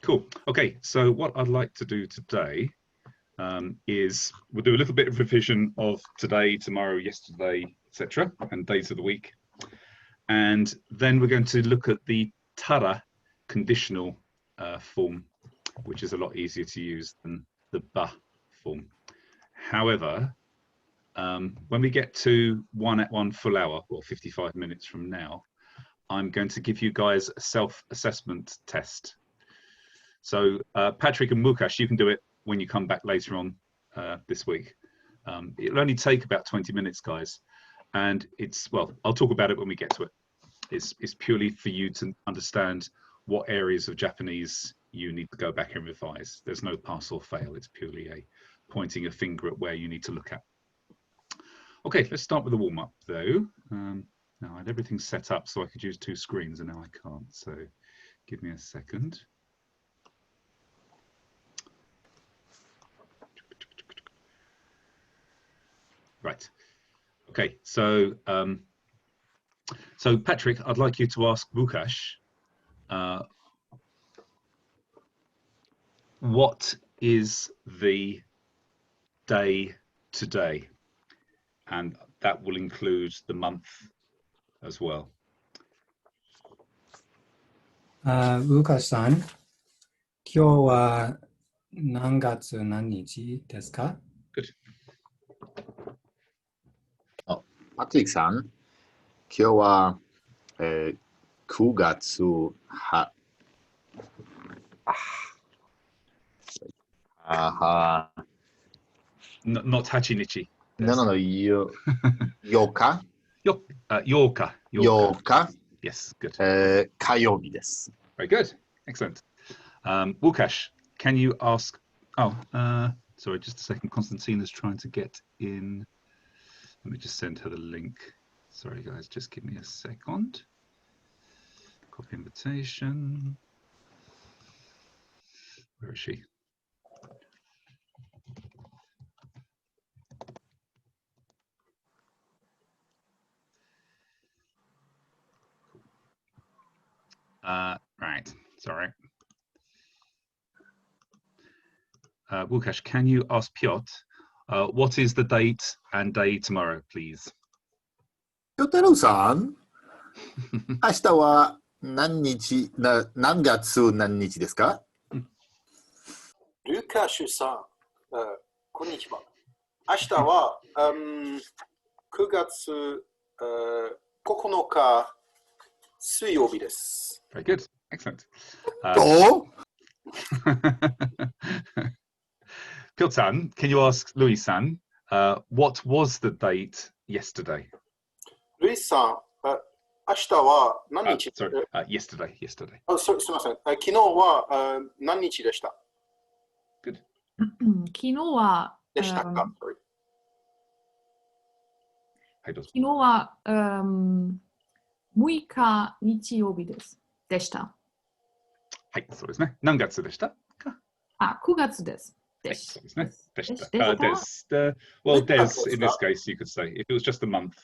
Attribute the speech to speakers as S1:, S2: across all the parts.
S1: Cool. Okay, so what I'd like to do today is we'll do a little bit of revision of today, tomorrow, yesterday, etc., and days of the week. And then we're going to look at the tara conditional form, which is a lot easier to use than the ba form. However, when we get to one full hour, or 55 minutes from now, I'm going to give you guys a self-assessment test. So Patrick and Mukash, you can do it when you come back later on this week. It'll only take about 20 minutes, guys. And it's, well, I'll talk about it when we get to it. It's purely for you to understand what areas of Japanese you need to go back and revise. There's no pass or fail. It's purely a pointing a finger at where you need to look at. Okay, let's start with the warm-up though. Now I had everything set up so I could use two screens and now I can't. So give me a second. Right. Okay. So, Patrick, I'd like you to ask Mukash, what is the day today? And that will include the month as well.
S2: Mukash さん、今日は何月何日ですか？
S1: Good.
S3: パトリックさん、今日は、9月は、
S1: Not Hachinichi.
S3: No, 8日
S1: 8日.
S3: 8日
S1: Yes, good.
S3: 火曜日です。
S1: Very good. Excellent. Mukash, can you ask? Oh, sorry, just a second. Constantina's trying to get in. Let me just send her the link. Sorry, guys, just give me a second. Copy invitation. Where is she? Right, sorry. Mukash, can you ask Piotr, what is the date and day tomorrow, please?
S3: ピョタロさん、明日は何月何日ですか？
S4: ルカシュさん、こんにちは。明日は、9月9日水曜日です。
S1: Very good. Excellent. Piotr-san, can you ask Louis-san, what was the date yesterday?
S4: ルイさん、明日は何日
S1: ？Sorry, yesterday.
S4: すみません。昨日は何日でした？
S1: Good.
S5: 昨日は
S4: でしたか？
S1: はい、どうぞ。
S5: 昨日は6日日曜日でした。
S1: はい、そうですね。何月でしたか
S5: ？9月です。
S1: はい、そうですね。でした。Well, des, in this case, you could say, if it was just a month.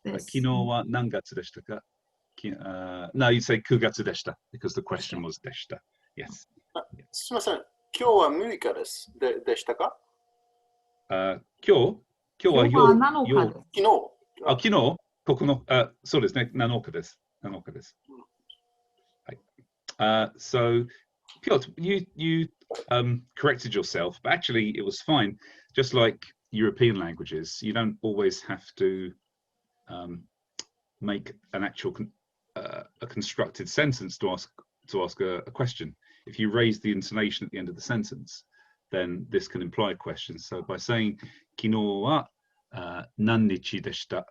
S1: 昨日は何月でしたか？No, you'd say 9月でした because the question was でした。Yes.
S4: すみません。今日は6日です。でしたか？
S1: 今日は
S5: 7日です。
S4: 昨日
S1: そうですね。7日です。7日です。はい。So, Piotr, you corrected yourself, but actually it was fine. Just like European languages, you don't always have to make an actual a constructed sentence to ask a question. If you raise the intonation at the end of the sentence, then this can imply a question. So by saying 昨日は何日でした?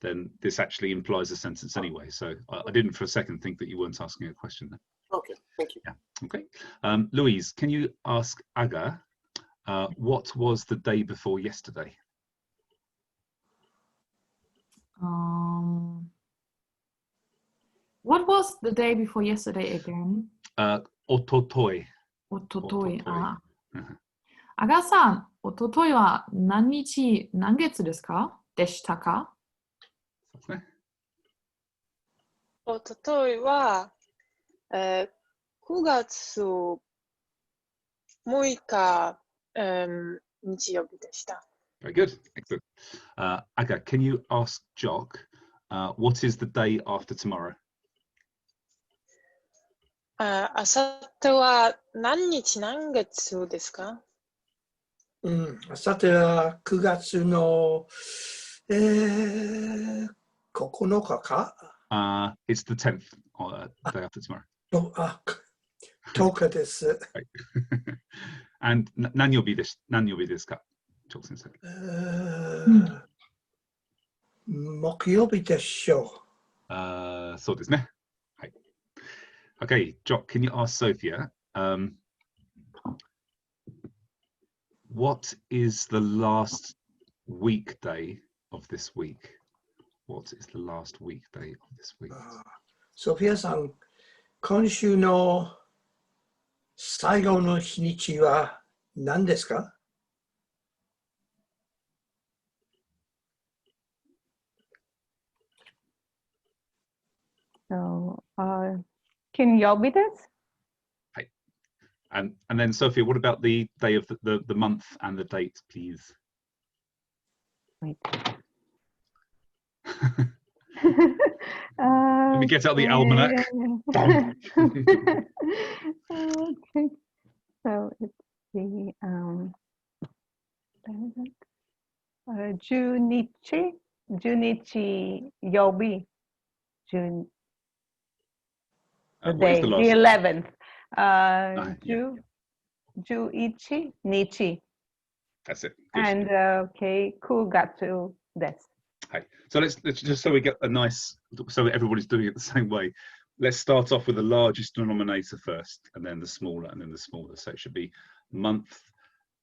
S1: Then this actually implies a sentence anyway. So I didn't for a second think that you weren't asking a question there.
S4: Okay, thank you.
S1: Yeah. Okay. Louise, can you ask Aga, what was the day before yesterday?
S5: What was the day before yesterday again?
S1: おととい。
S5: おととい。アガさん、おとといは何日、何月ですか？でしたか？
S1: そうですね。
S6: おとといは、9月6日、日曜日でした。
S1: Very good. Excellent. Aga, can you ask Jock, what is the day after tomorrow?
S6: あさっては何日何月ですか？
S7: さては9月の、9日か
S1: It's the 10th, day after tomorrow.
S7: 10日です。
S1: Right. And 何曜日ですか? Jock先生.
S7: 木曜日でしょう。
S1: そうですね。はい。Okay, Jock, can you ask Sophia, what is the last weekday of this week? What is the last weekday of this week?
S7: ソフィアさん、今週の最後の日にちは何ですか？
S8: So, 金曜日です。
S1: And then Sophia, what about the day of the month and the date, please?
S8: Wait.
S1: Let me get out the almanac.
S8: Okay. So it's the 10日曜日。The
S1: What is
S8: day,
S1: the
S8: the
S1: last?
S8: 11th.
S1: Yeah.
S8: 11日.
S1: That's it. Good.
S8: And okay, 9月です。
S1: Hey. So let's just so we get a nice, so everybody's doing it the same way. Let's start off with the largest denominator first, and then the smaller, and then the smaller. So it should be month,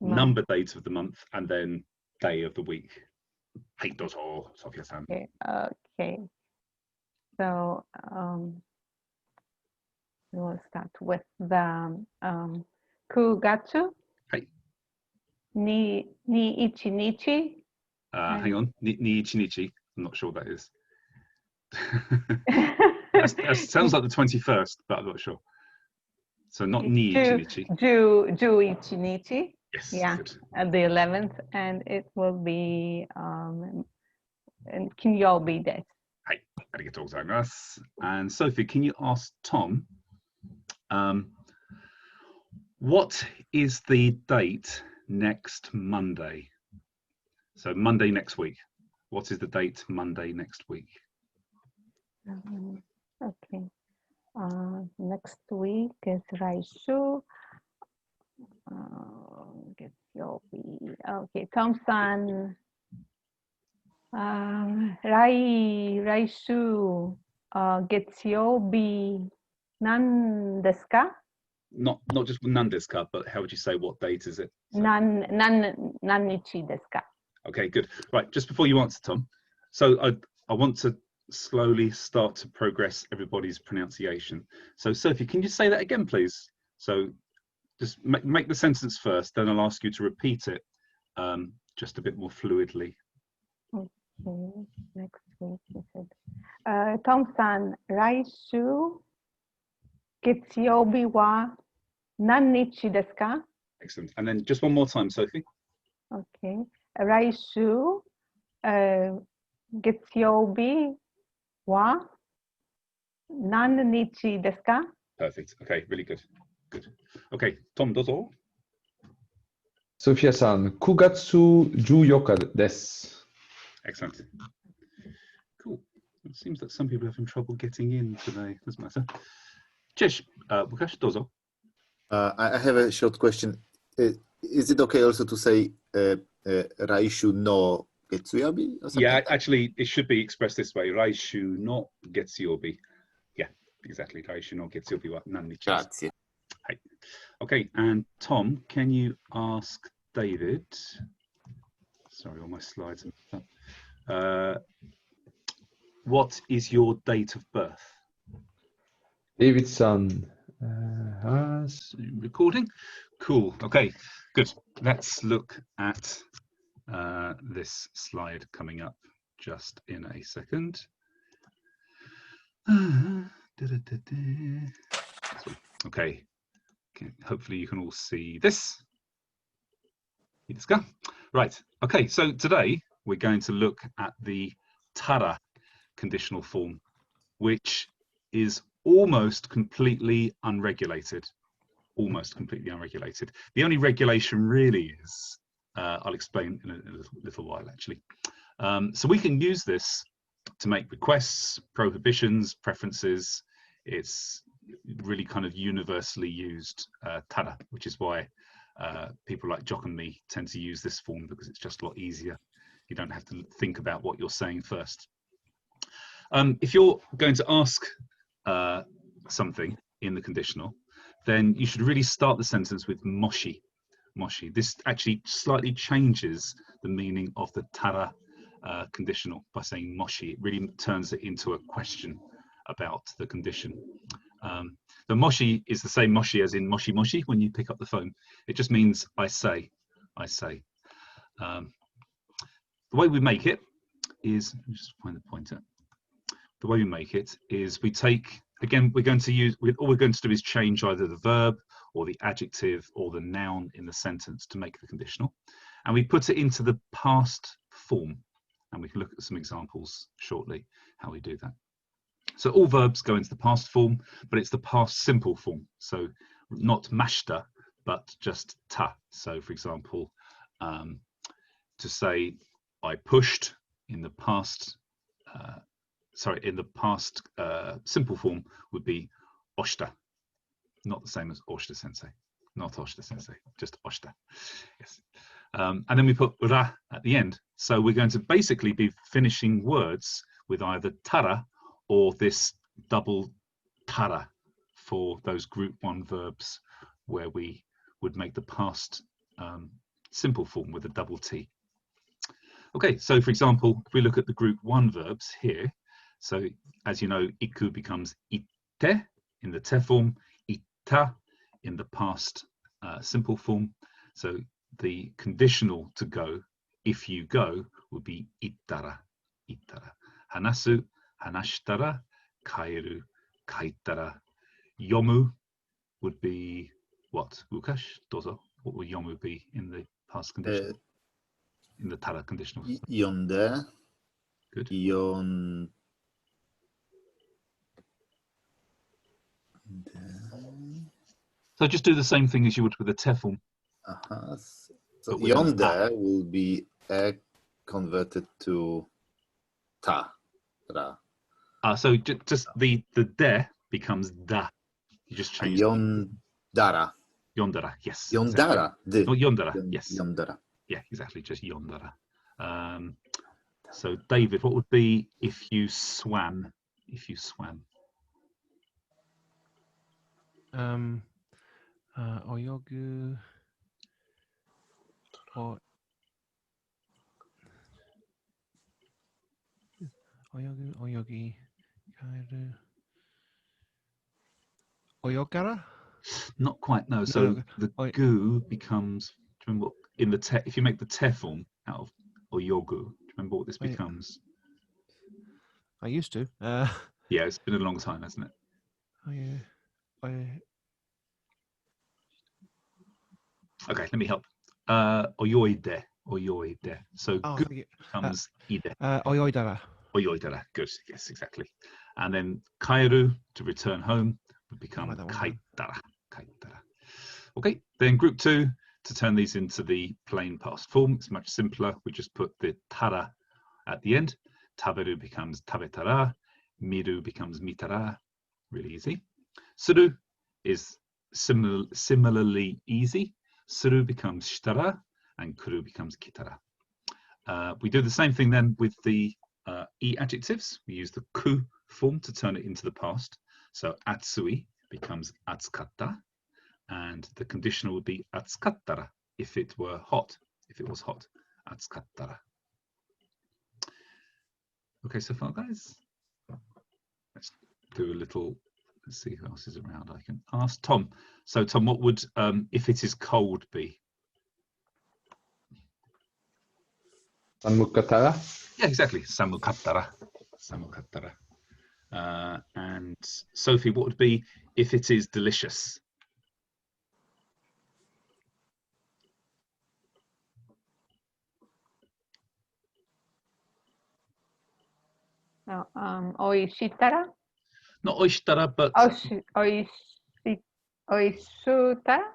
S1: number date of the month, and then day of the week. Hey, Doto, Sophia-san.
S8: Okay. So we'll start with the 9月 に1日.
S1: Hang on, Nichinichi. I'm not sure what that is. that sounds like the 21st, but I'm not sure. So not Nichinichi.
S8: 11日.
S1: Yes.
S8: Yeah,
S1: Good.
S8: at the 11th, and it will be 金曜日です。
S1: Hey, arigatou gozaimasu. And Sophie, can you ask Tom, what is the date next Monday? So Monday next week. What is the date Monday next week?
S8: Okay. Next week is 来週。月曜日。Okay, Tom さん。来週、月曜日、何ですか?
S1: Not just nandeska, but how would you say what date is it? So,
S8: 何日ですか?
S1: Okay, good. Right, just before you answer, Tom. So I want to slowly start to progress everybody's pronunciation. So Sophie, can you say that again, please? So just make the sentence first, then I'll ask you to repeat it just a bit more fluidly.
S8: Okay, next week you said. Tom さん、来週、月曜日は何日ですか?
S1: Excellent. And then just one more time, Sophie.
S8: Okay. 来週、月曜日は何日ですか?
S1: Perfect. Okay, really good. Good. Okay, Tom, dozo.
S9: ソフィアさん、9月14日です。
S1: Excellent. Cool. It seems that some people are having trouble getting in today. Doesn't matter. Jesh, Wukash, dozo.
S3: I have a short question. Is it okay also to say Raishu no Getsuyabi?
S1: Yeah, actually, it should be expressed this way. Raishu no Getsuyobi. Yeah, exactly. Raishu no Getsuyobi wa nannichi.
S3: Grazie.
S1: Hey. Okay, and Tom, can you ask David? Sorry, all my slides. What is your date of birth?
S9: David-san has
S1: Recording? Cool. Okay, good. Let's look at this slide coming up just in a second. Okay. Hopefully you can all see this. Right. Okay. So today we're going to look at the tara conditional form, which is almost completely unregulated. Almost completely unregulated. The only regulation really is, I'll explain in a little while actually. So we can use this to make requests, prohibitions, preferences. It's really kind of universally used tara, which is why people like Jock and me tend to use this form, because it's just a lot easier. You don't have to think about what you're saying first. If you're going to ask something in the conditional, then you should really start the sentence with moshi. Moshi. This actually slightly changes the meaning of the tara conditional by saying moshi. It really turns it into a question about the condition. The moshi is the same moshi as in moshi moshi when you pick up the phone. It just means I say, I say. The way we make it is, let me just find the pointer. The way we make it is we take, again, we're going to use, all we're going to do is change either the verb or the adjective or the noun in the sentence to make the conditional. And we put it into the past form. And we can look at some examples shortly how we do that. So all verbs go into the past form, but it's the past simple form. So not mashta, but just ta. So for example, to say I pushed in the past, simple form would be oshita. Not the same as oshita sensei. Not oshita sensei, just oshita. Yes. And then we put ra at the end. So we're going to basically be finishing words with either tara or this double tara for those group 1 verbs where we would make the past simple form with a double T. Okay, so for example, if we look at the group 1 verbs here, so as you know, iku becomes itte in the te form, itta in the past simple form. So the conditional to go, if you go, would be ittara, ittara. Hanasu, hanashitara, kaeru, kaitara. Yomu would be what? Lukash, dozo. What would yomu be in the past conditional? In the tara conditional.
S3: Yonde.
S1: Good. So just do the same thing as you would with the te form.
S3: So yonde will be converted to ta.
S1: So just the de becomes da. You just change
S3: yondara.
S1: Yondara, yes.
S3: Yondara.
S1: Exactly. Oh, yondara, yes.
S3: Yondara.
S1: Yeah, exactly, just yondara. So David, what would be if you swam? If you swam.
S10: Oyogu. Oyogu, oyogi, kairu. Oyokara?
S1: Not quite, no. So the gu becomes, do you remember what, in the te, if you make the te form out of oyogu, do you remember what this becomes?
S10: I used to.
S1: Yeah, it's been a long time, hasn't it? Okay, let me help. Oyoide, oyoide. So gu becomes ide.
S10: Oyoidara.
S1: Oyoidara, good, yes, exactly. And then kairu, to return home, would become kaitara. Kaitara. Okay, then group 2, to turn these into the plain past form, it's much simpler. We just put the tara at the end. Taberu becomes tabetara. Miru becomes mitara. Really easy. Suru is similarly easy. Suru becomes shitara, and kuru becomes kitara. We do the same thing then with the e adjectives. We use the ku form to turn it into the past. So atsui becomes atsukatta, and the conditional would be atsukattara if it were hot, if it was hot. Atsukattara. Okay, so far, guys. Let's do a little, let's see who else is around. I can ask Tom. So Tom, what would, if it is cold, be?
S9: Samukatara?
S1: Yeah, exactly. Samukatara. Samukatara. And Sophie, what would be if it is delicious?
S8: No, 美味しいたら
S1: Not oishtara, but
S8: おいしたら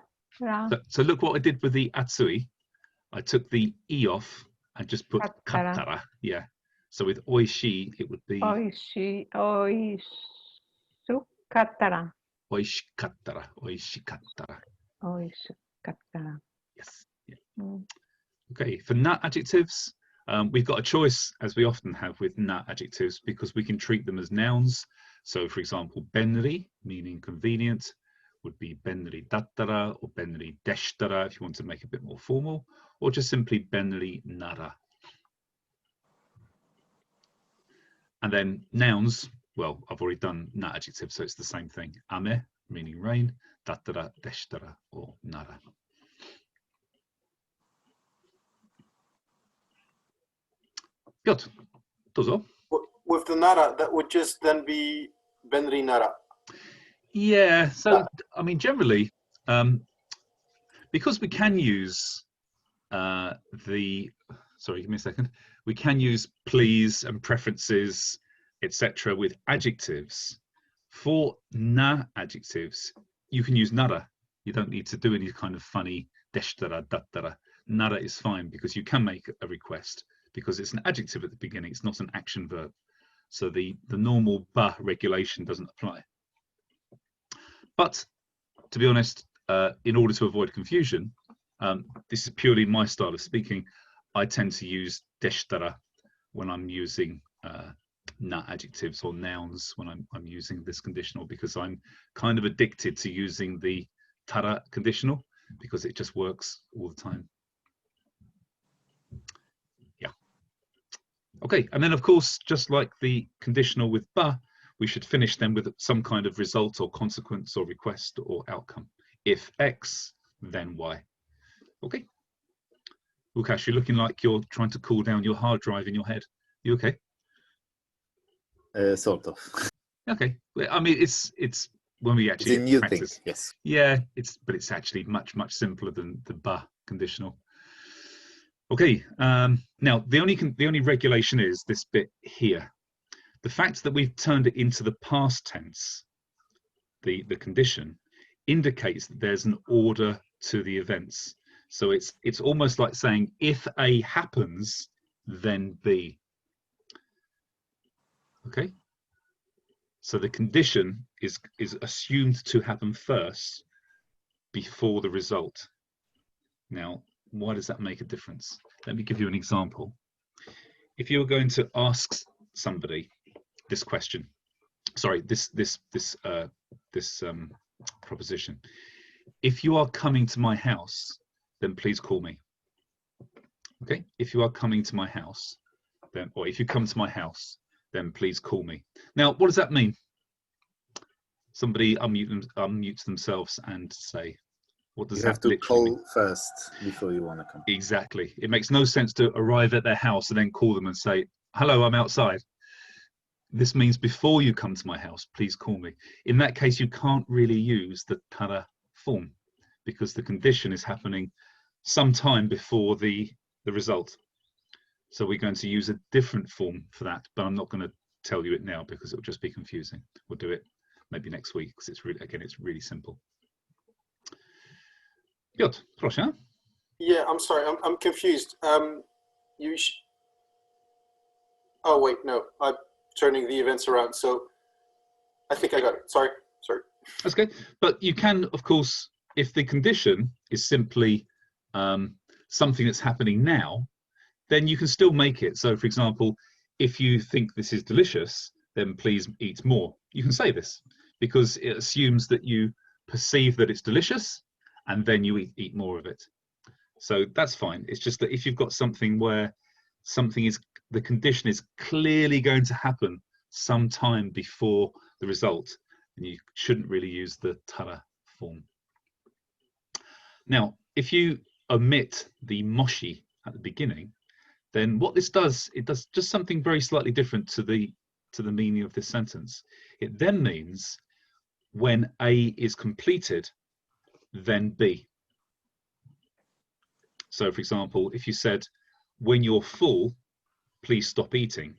S1: so look what I did with the atsui. I took the e off and just put
S8: Kattara.
S1: kattara. Yeah. So with oishi, it would be
S8: おいしかったら
S1: oishikattara. Oishikattara.
S8: おいしかったら
S1: Yes. Yeah. Okay. For na adjectives, we've got a choice, as we often have with na adjectives, because we can treat them as nouns. So, for example, benri, meaning convenient, would be benri dattara or benri deshtara if you want to make it a bit more formal, or just simply benri nara. And then nouns, well, I've already done na adjective, so it's the same thing. Ame, meaning rain, dattara, deshtara, or nara. Good. Dozo.
S4: With the nara, that would just then be benri nara.
S1: Yeah, so I mean, generally, because we can use sorry, give me a second. We can use please and preferences, etc. with adjectives. For na adjectives, you can use nara. You don't need to do any kind of funny deshtara, dattara. Nara is fine because you can make a request because it's an adjective at the beginning. It's not an action verb. So the normal ba regulation doesn't apply. But to be honest, in order to avoid confusion, this is purely my style of speaking. I tend to use deshtara when I'm using na adjectives or nouns when I'm using this conditional, because I'm kind of addicted to using the tara conditional because it just works all the time. Yeah. Okay, and then of course, just like the conditional with ba, we should finish them with some kind of result or consequence or request or outcome. If X, then Y. Okay. Łukasz, you're looking like you're trying to cool down your hard drive in your head. You okay?
S3: Sort of.
S1: Okay. I mean, it's when we actually
S3: It's a new
S1: practice.
S3: thing, yes.
S1: Yeah, but it's actually much simpler than the ba conditional. Okay. Now the only regulation is this bit here. The fact that we've turned it into the past tense, the condition, indicates that there's an order to the events. So it's almost like saying if A happens, then B. Okay. So the condition is assumed to happen first before the result. Now, why does that make a difference? Let me give you an example. If you're going to ask somebody this question, sorry, this proposition, if you are coming to my house, then please call me. Okay, if you are coming to my house, then, or if you come to my house, then please call me. Now, what does that mean? Somebody unmutes themselves and say, what does
S3: You
S1: that
S3: have to
S1: literally mean?
S3: call first before you want to come.
S1: Exactly. It makes no sense to arrive at their house and then call them and say, hello, I'm outside. This means before you come to my house, please call me. In that case, you can't really use the tara form because the condition is happening sometime before the result. So we're going to use a different form for that, but I'm not going to tell you it now because it will just be confusing. We'll do it maybe next week because it's really, again, it's really simple. Good. Proszę.
S4: Yeah, I'm sorry, I'm confused. Oh wait, no, I'm turning the events around. So I think I got it. Sorry.
S1: That's okay. But you can, of course, if the condition is simply something that's happening now, then you can still make it. So, for example, if you think this is delicious, then please eat more. You can say this because it assumes that you perceive that it's delicious and then you eat more of it. So that's fine. It's just that if you've got something where the condition is clearly going to happen sometime before the result, then you shouldn't really use the tara form. Now, if you omit the moshi at the beginning, then what this does, it does just something very slightly different to the to the meaning of this sentence. It then means when A is completed, then B. So, for example, if you said, when you're full, please stop eating,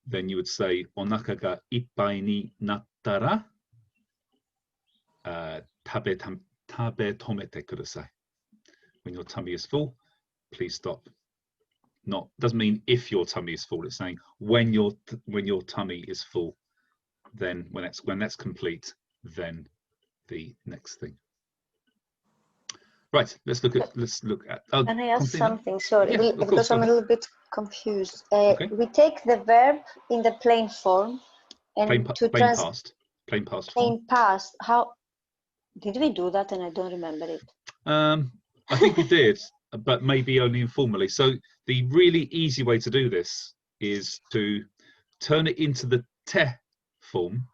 S1: then you would say, onaka ga ippai ni nattara, tabe tomete kudasai. When your tummy is full, please stop. Not doesn't mean if your tummy is full. It's saying when your tummy is full, then when that's complete, then the next thing. Right. Let's look at.
S11: Can I ask something? Sorry,
S1: Yeah, of
S11: because
S1: course,
S11: I'm
S1: go
S11: a
S1: ahead.
S11: little bit confused.
S1: Okay.
S11: We take the verb in the plain form and
S1: Plain past. Plain past form.
S11: plain past. How did we do that? And I don't remember it.
S1: I think we did, but maybe only informally. So the really easy way to do this is to turn it into the te form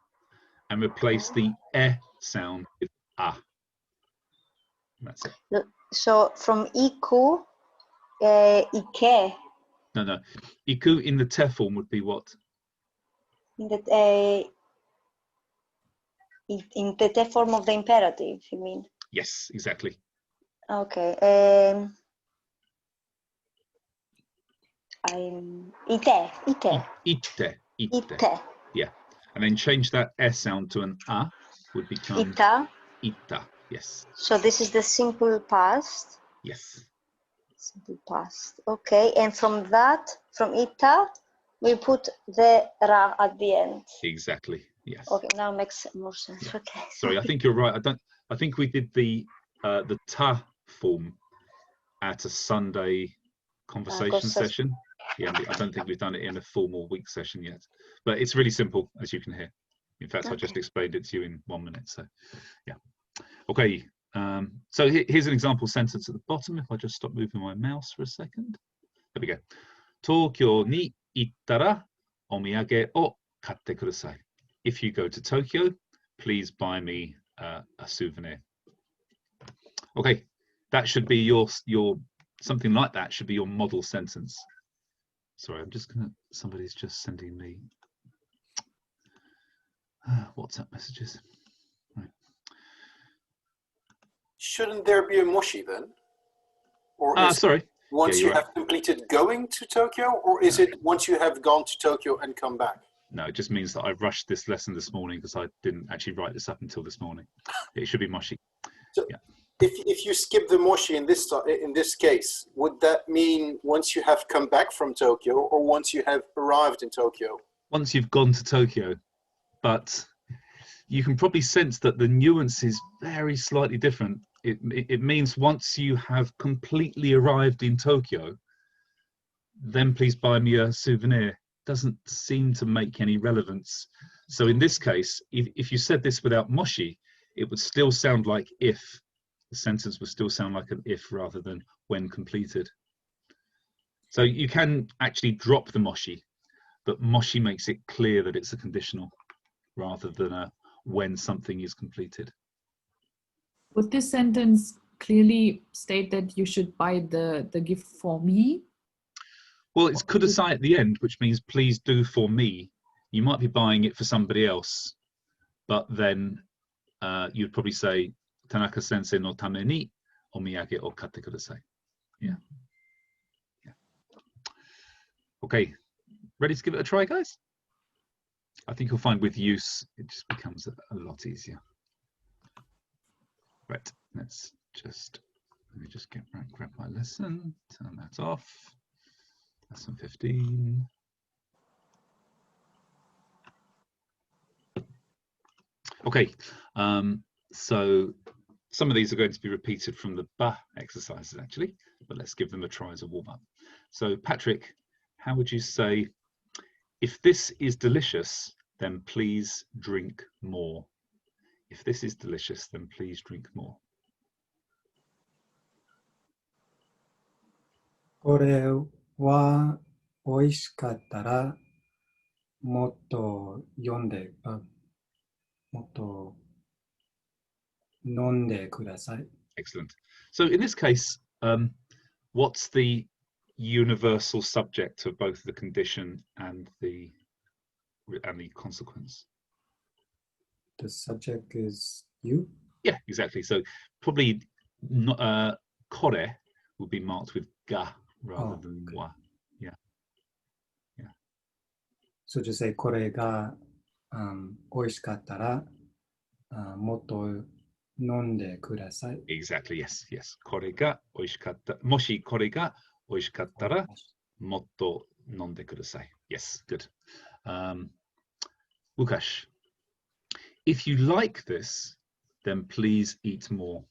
S1: and replace the e sound with a. That's it.
S11: So from iku, ike.
S1: No. Iku in the te form would be what?
S11: In the te form of the imperative, you mean?
S1: Yes, exactly.
S11: Okay. Ite.
S1: Yeah. And then change that S sound to an A would become
S11: Ita.
S1: Ita. Yes.
S11: So this is the simple past.
S1: Yes.
S11: Simple past. Okay. And from that, from ita, we put the ra at the end.
S1: Exactly. Yes.
S11: Okay. Now makes more sense.
S1: Yeah.
S11: Okay.
S1: Sorry, I think you're right. I think we did the ta form at a Sunday conversation session. Yeah, I don't think we've done it in a formal week session yet, but it's really simple, as you can hear. In fact, I just explained it to you in 1 minute. So, yeah. Okay. So here's an example sentence at the bottom. If I just stop moving my mouse for a second. There we go. Tokyo ni ittara omiyage o katte kudasai. If you go to Tokyo, please buy me a souvenir. Okay, that should be your something like that should be your model sentence. Sorry, I'm just gonna. Somebody's just sending me WhatsApp messages. Right.
S4: Shouldn't there be a moshi then? Or is
S1: sorry.
S4: Once you have completed going to Tokyo, or is it once you have gone to Tokyo and come back?
S1: No, it just means that I rushed this lesson this morning because I didn't actually write this up until this morning. It should be moshi.
S4: So if you skip the moshi in this case, would that mean once you have come back from Tokyo or once you have arrived in Tokyo?
S1: Once you've gone to Tokyo, but you can probably sense that the nuance is very slightly different. It means once you have completely arrived in Tokyo, then please buy me a souvenir. Doesn't seem to make any relevance. So in this case, if you said this without moshi, it would still sound like if. The sentence would still sound like an if rather than when completed. So you can actually drop the moshi, but moshi makes it clear that it's a conditional rather than a when something is completed.
S5: Would this sentence clearly state that you should buy the gift for me?
S1: Well, it's kudasai at the end, which means please do for me. You might be buying it for somebody else, but then you'd probably say Tanaka sensei no tame ni omiyage o katte kudasai. Yeah. Okay, ready to give it a try, guys? I think you'll find with use, it just becomes a lot easier. Right, let me just grab my lesson, turn that off. Lesson 15. Okay, so some of these are going to be repeated from the ba exercises actually, but let's give them a try as a warm-up. So Patrick, how would you say, if this is delicious, then please drink more? If this is delicious, then please drink more.
S2: これは美味しかったらもっと飲んでください。
S1: Excellent. So in this case, what's the universal subject of both the condition and the and the consequence.
S2: The subject is you?
S1: Yeah, exactly. So probably not, kore will be marked with ga rather than
S2: okay.
S1: wa. Yeah. Yeah.
S2: So just say これが、美味しかったら、もっと飲んでください。
S1: Exactly, yes, yes. これが美味しかった。もしこれが美味しかったら、もっと飲んでください. Yes, good. Łukasz, if you like this, then please eat more.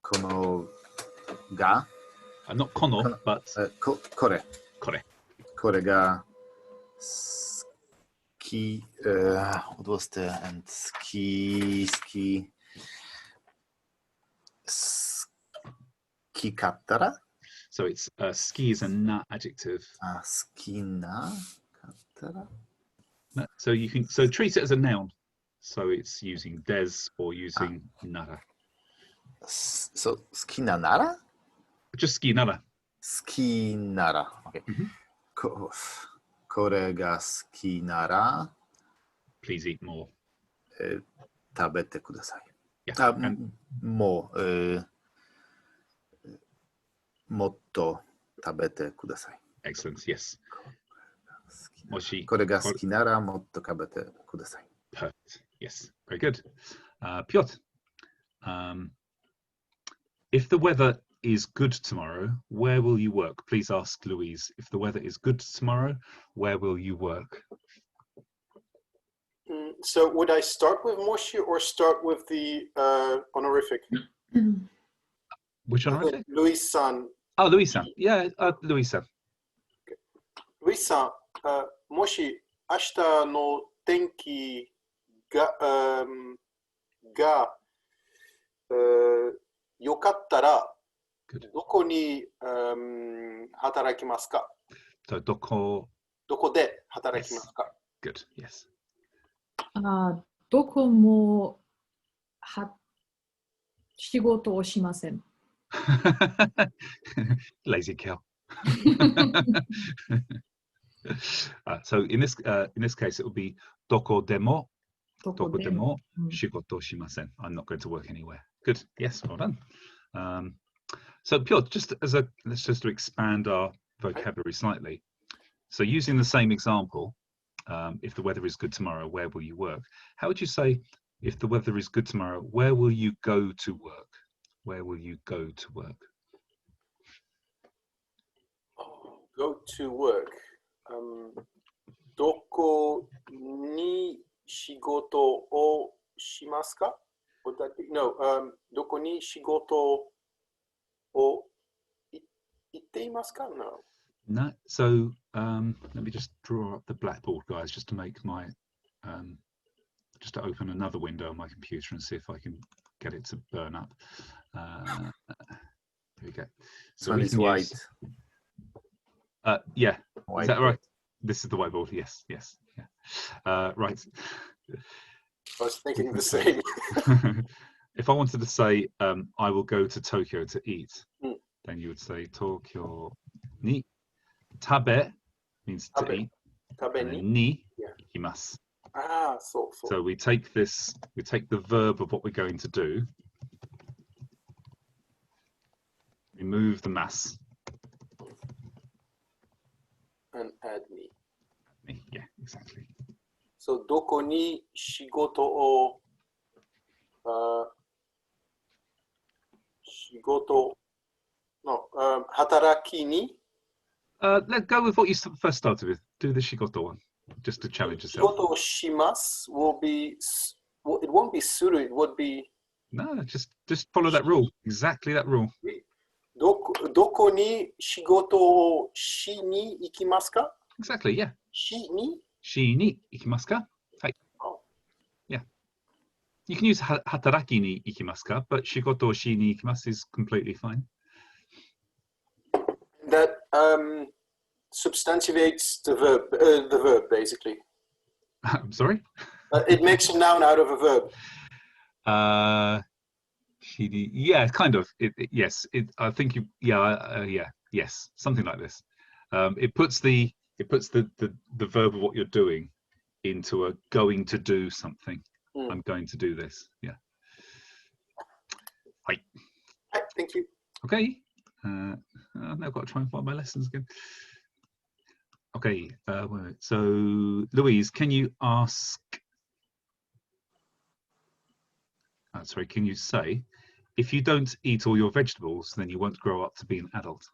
S3: Kono ga?
S1: Not kono, but
S3: kore.
S1: Kore.
S3: Kore ga ski. What was the and ski? Ski kattara?
S1: So it's ski is a na adjective.
S3: Ski na kattara?
S1: So you can treat it as a noun. So it's using des or using nara.
S3: So ski na nara?
S1: Just ski nara.
S3: Ski nara. Okay. Kore ga ski nara.
S1: Please eat more.
S3: Tabete kudasai.
S1: Yeah.
S3: Mo. Motto tabete kudasai.
S1: Excellent. Yes. Moshi.
S3: Kore ga suki nara motto tabete kudasai.
S1: Perfect. Yes. Very good. Piotr. If the weather is good tomorrow, where will you work? Please ask Louise. If the weather is good tomorrow, where will you work?
S4: So would I start with Moshi or start with the honorific?
S1: Which honorific?
S4: Louise-san.
S1: Oh, Louise-san. Yeah, Louise-san.
S4: Okay. Louise-san, もし明日の天気がよかったら、どこに働きますか？
S1: So どこ
S4: で働きますか？
S1: Good, yes.
S5: どこも仕事をしません。
S1: Lazy cow. So in this case, it will be doko demo shigoto shimasen. I'm not going to work anywhere. Good. Yes, well done. So Piotr, let's just expand our vocabulary slightly. So using the same example, if the weather is good tomorrow, where will you work? How would you say, if the weather is good tomorrow, where will you go to work? Where will you go to work?
S4: Go to work. どこに仕事をしますか? Would that be? No. どこに仕事を行っていますか? No.
S1: No. So let me just draw up the blackboard, guys, just to make my just to open another window on my computer and see if I can get it to burn up. Here we go. So
S3: Sun is white.
S1: Yeah.
S3: White.
S1: Is that right? This is the whiteboard. Yes. Yes. Yeah. Right.
S4: I was thinking the same.
S1: If I wanted to say I will go to Tokyo to eat, then you would say Tokyo ni tabe means to eat.
S4: Tabe
S1: ni ikimasu.
S4: So
S1: we take the verb of what we're going to do, remove the mas,
S4: and add ni.
S1: Yeah, exactly.
S4: So どこに仕事を働きに
S1: Let's go with what you first started with. Do the shigoto one, just to challenge yourself.
S4: 仕事をします will be, it won't be suru, it would be.
S1: No, just follow that rule. Exactly that rule.
S4: どこに仕事をしに行きますか?
S1: Exactly, yeah.
S4: しに
S1: ikimasu ka? Hey. Yeah. You can use hataraki ni ikimasu ka, but shigoto shi ni ikimasu is completely fine.
S4: That substantiates the verb basically.
S1: I'm sorry?
S4: It makes a noun out of a verb.
S1: Yeah, kind of. Yes. I think you. Yeah. Yes. Something like this. It puts the verb of what you're doing into a going to do something. I'm going to do this. Yeah. Hi.
S4: Hi, thank you.
S1: Okay. I've now got to try and find my lessons again. Okay. So Louise, can you ask? Sorry, can you say, if you don't eat all your vegetables, then you won't grow up to be an adult?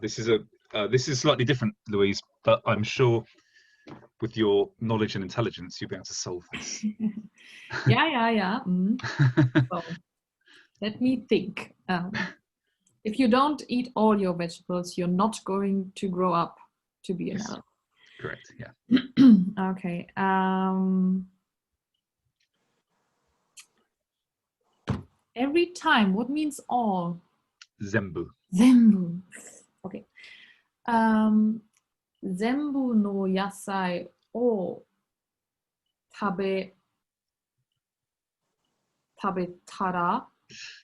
S1: This is slightly different, Louise, but I'm sure with your knowledge and intelligence, you'll be able to solve this.
S5: Yeah. So, let me think. If you don't eat all your vegetables, you're not going to grow up to be an adult.
S1: Correct, yeah.
S5: Okay. Every time, what means all?
S1: Zenbu.
S5: Zenbu. Okay. 全部の野菜を食べたら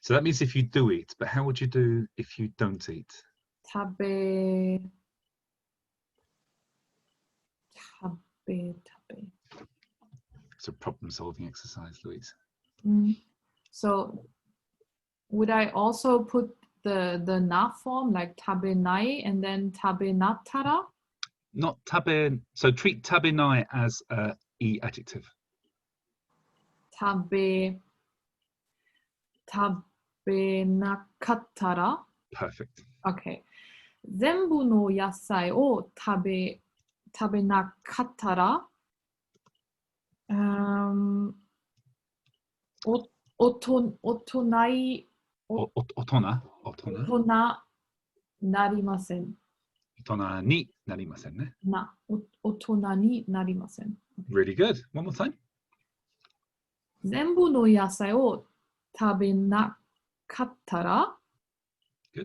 S1: So that means if you do eat, but how would you do if you don't eat?
S5: 食べ
S1: It's a problem-solving exercise, Louise.
S5: So would I also put the na form, like 食べない and then 食べなったら?
S1: Not tabe. So treat tabenai as a e adjective.
S5: 食べなかったら?
S1: Perfect.
S5: Okay. 全部の野菜を食べなかったら、大人なりません。
S1: 大人になりませんね。
S5: 大人になりません。
S1: Really good. One more time.
S5: 全部の野菜を食べなかったら、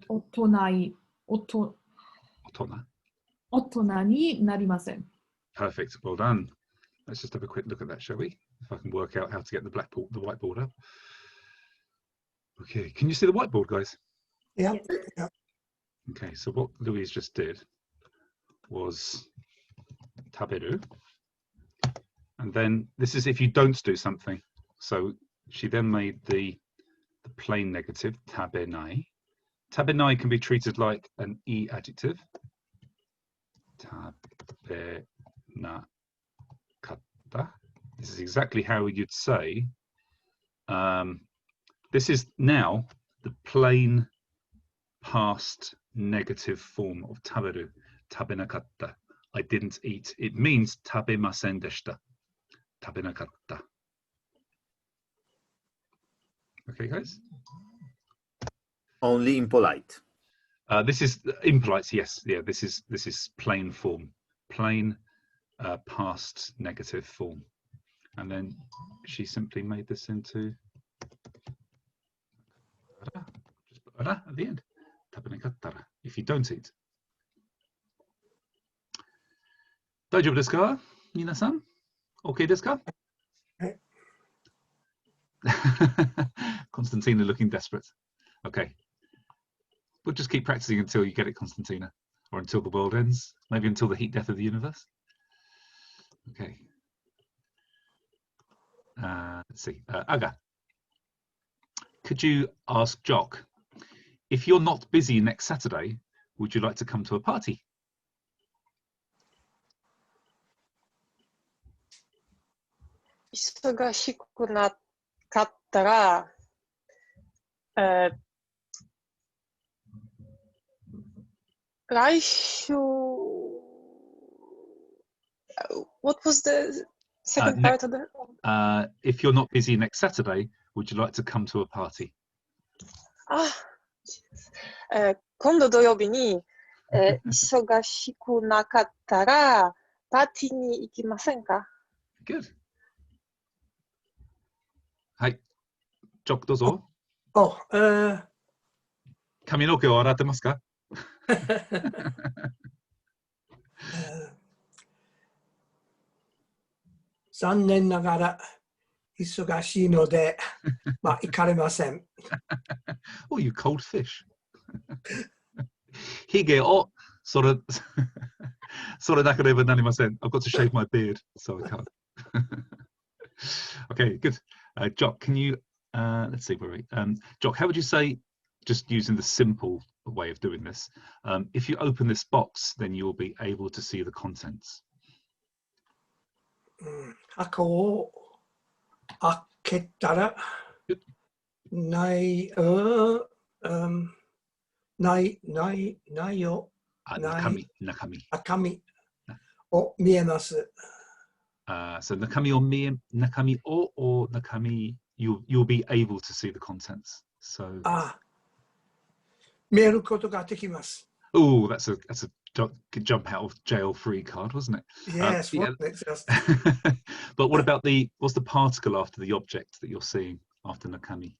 S5: 大人になりません。
S1: Perfect. Well done. Let's just have a quick look at that, shall we? If I can work out how to get the whiteboard up. Okay. Can you see the whiteboard, guys?
S7: Yeah.
S1: Okay. So what Louise just did was taberu. And then this is if you don't do something. So she then made the plain negative, tabenai. Tabenai can be treated like an e adjective. Tabenakatta. This is exactly how you'd say. This is now the plain past negative form of taberu. Tabenakatta. I didn't eat. It means tabemasen deshita. Tabenakatta. Okay, guys?
S3: Only impolite.
S1: This is impolite, yes. Yeah, this is plain form. Plain past negative form. And then she simply made this into just put at the end. Tabenakattara. If you don't eat. 大丈夫ですか? Minasan? Okay ですか? Constantina looking desperate. Okay. We'll just keep practicing until you get it, Constantina, or until the world ends, maybe until the heat death of the universe. Okay. Let's see. Aga, could you ask Jock, if you're not busy next Saturday, would you like to come to a party?
S6: 忙しくなかったら、来週 What was the second part of the...
S1: if you're not busy next Saturday, would you like to come to a party?
S6: 今度土曜日に、忙しくなかったらパーティーに行きませんか?
S1: Good. はい。ジョックどうぞ。髪の毛を洗ってますか?
S7: 残念ながら忙しいので、まあ、行かれません。
S1: Oh, you cold fish. ヒゲをそれそれだけではなりません. I've got to shave my beard, so I can't. Okay, good. Jock, can you, let's see, where are we? Jock, how would you say, just using the simple way of doing this, if you open this box, then you'll be able to see the contents.
S7: 箱を開けたら、内容、
S1: 中身
S7: を見えます。
S1: So 中身をor 中身 you'll be able to see the contents. So
S7: 見えることができます。
S1: Oh, that's a jump out of jail free card, wasn't it?
S7: Yes,
S1: yeah.
S7: wasn't it just?
S1: But what about what's the particle after the object that you're seeing after nakami?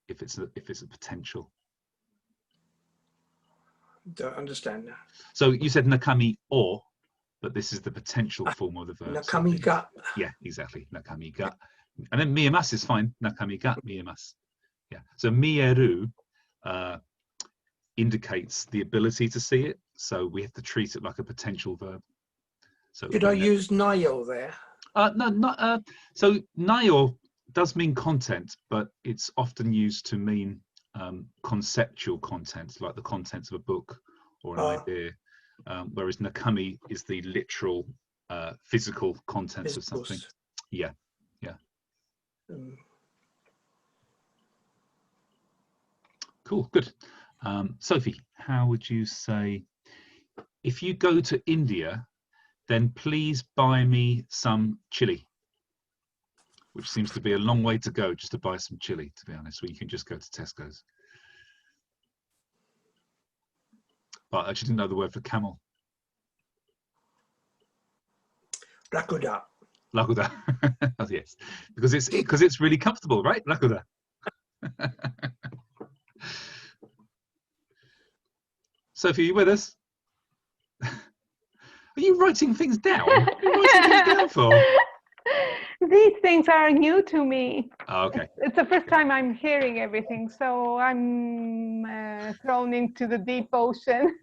S1: If it's a potential.
S7: Don't understand now.
S1: So you said nakami or, but this is the potential form of the verb.
S7: Nakami ga.
S1: Yeah, exactly. Nakami ga. And then miemas is fine. Nakami ga miemas. Yeah. So mieru indicates the ability to see it. So we have to treat it like a potential verb. So
S7: did I use nayo there?
S1: No, not so nayo does mean content, but it's often used to mean conceptual content, like the contents of a book or an idea, whereas nakami is the literal physical contents of something. Yeah. Cool, good. Sophie, how would you say, if you go to India, then please buy me some chili? Which seems to be a long way to go just to buy some chili, to be honest, where you can just go to Tesco's. But I just didn't know the word for camel.
S7: Rakuda.
S1: Rakuda. Oh, yes, because it's really comfortable, right? Rakuda. Sophie, are you with us? Are you writing things down? What are you writing things down for?
S8: These things are new to me.
S1: Oh, okay.
S8: It's the first time I'm hearing everything, so I'm thrown into the deep ocean,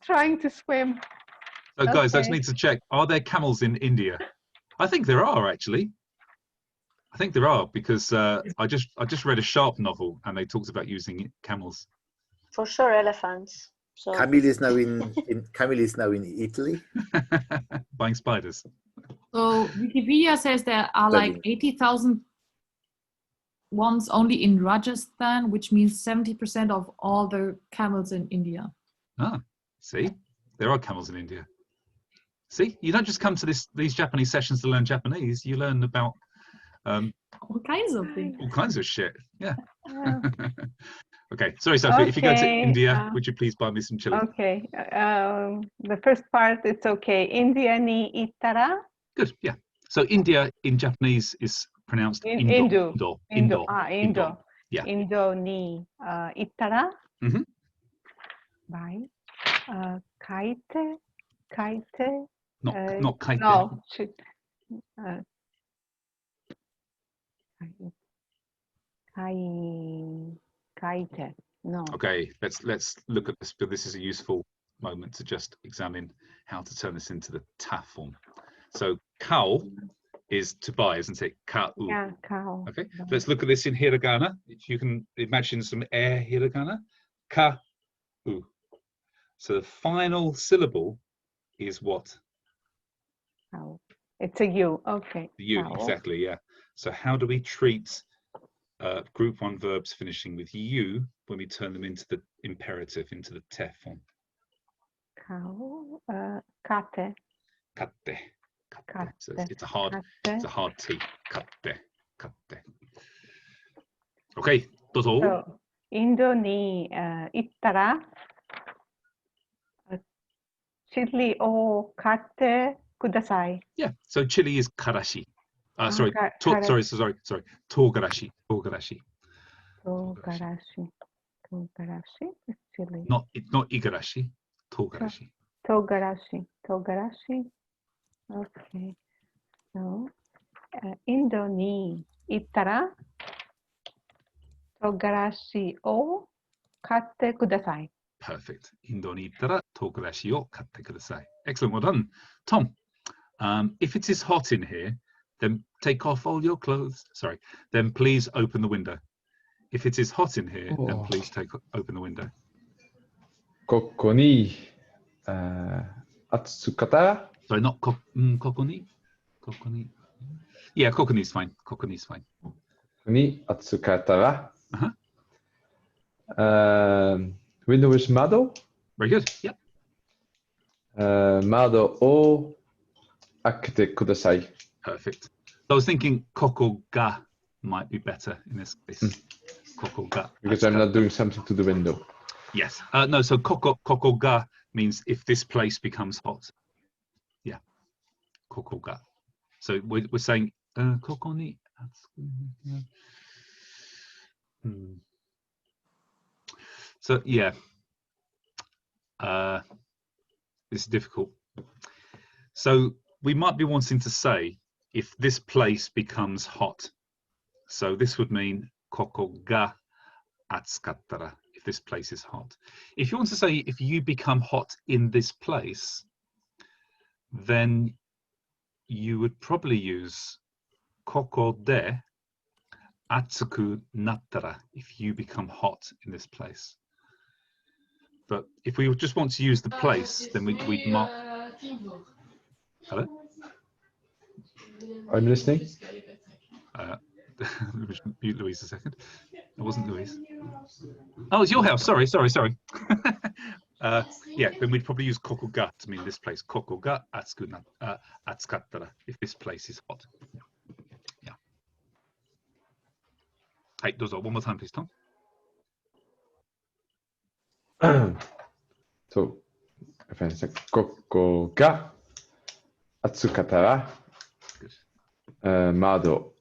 S8: trying to swim.
S1: So, guys, I just need to check. Are there camels in India? I think there are, actually. I think there are, because I just read a Sharp novel, and they talked about using camels.
S11: For sure, elephants. So.
S3: Camille is now in Italy.
S1: Buying spiders.
S5: So Wikipedia says there are like 80,000 ones only in Rajasthan, which means 70% of all the camels in India.
S1: Ah, see, there are camels in India. See, you don't just come to these Japanese sessions to learn Japanese. You learn about
S5: all kinds of things.
S1: All kinds of shit. Yeah. Okay, sorry, Sophie. Okay. If you go to India, would you please buy me some chili?
S8: Okay. The first part, it's okay. India ni ittara.
S1: Good. Yeah. So India in Japanese is pronounced Indo.
S8: Indo.
S1: Yeah.
S8: Indo ni ittara.
S1: Mm-hmm.
S8: Bye. Kaite.
S1: Not kaite.
S8: No. Kaite. No.
S1: Okay, let's look at this. But this is a useful moment to just examine how to turn this into the ta form. So kao is to buy, isn't it? Kau.
S8: Yeah, kao.
S1: Okay, let's look at this in hiragana. If you can imagine some air hiragana, ka u. So the final syllable is what?
S8: Kao. It's a U. Okay.
S1: The U, exactly. Yeah. So how do we treat group 1 verbs finishing with U when we turn them into the imperative, into the te form?
S8: Kao. Kate.
S1: Katte. So it's a hard T. Katte. Okay, dozo.
S8: So, Indo ni ittara chili o katte kudasai.
S1: Yeah, so chili is karashi. Sorry, togarashi. Togarashi
S8: is chili.
S1: Not igarashi. Togarashi.
S8: Togarashi. Okay. So, インドに行ったら、唐辛子を買ってください。
S1: Perfect. インドに行ったら唐辛子を買ってください. Excellent. Well done. Tom, if it is hot in here, then take off all your clothes. Sorry. Then please open the window. If it is hot in here, then please open the window.
S9: ここに、暑かったら
S1: Sorry, not ここに Yeah, ここに is fine. ここに is fine.
S9: ここに暑かったら、window is 窓
S1: Very good. Yeah.
S9: 窓を開けてください。
S1: Perfect. So I was thinking ここが might be better in this case. ここが
S9: Because I'm not doing something to the window.
S1: Yes. No, so ここが means if this place becomes hot. Yeah. ここが. So we're saying ここに So yeah. This is difficult. So we might be wanting to say if this place becomes hot. So this would mean ここが暑かったら, if this place is hot. If you want to say if you become hot in this place, then you would probably use ここで暑くなったら, if you become hot in this place. But if we just want to use the place, then we'd mark. Hello?
S9: I'm listening.
S1: Mute Louise a second. It wasn't Louise. Oh, it's your house. Sorry. Yeah, then we'd probably use ここが to mean this place. ここが暑かったら, if this place is hot. Yeah. Hey, どうぞ. One more time, please, Tom.
S9: So,ここが暑かったら、窓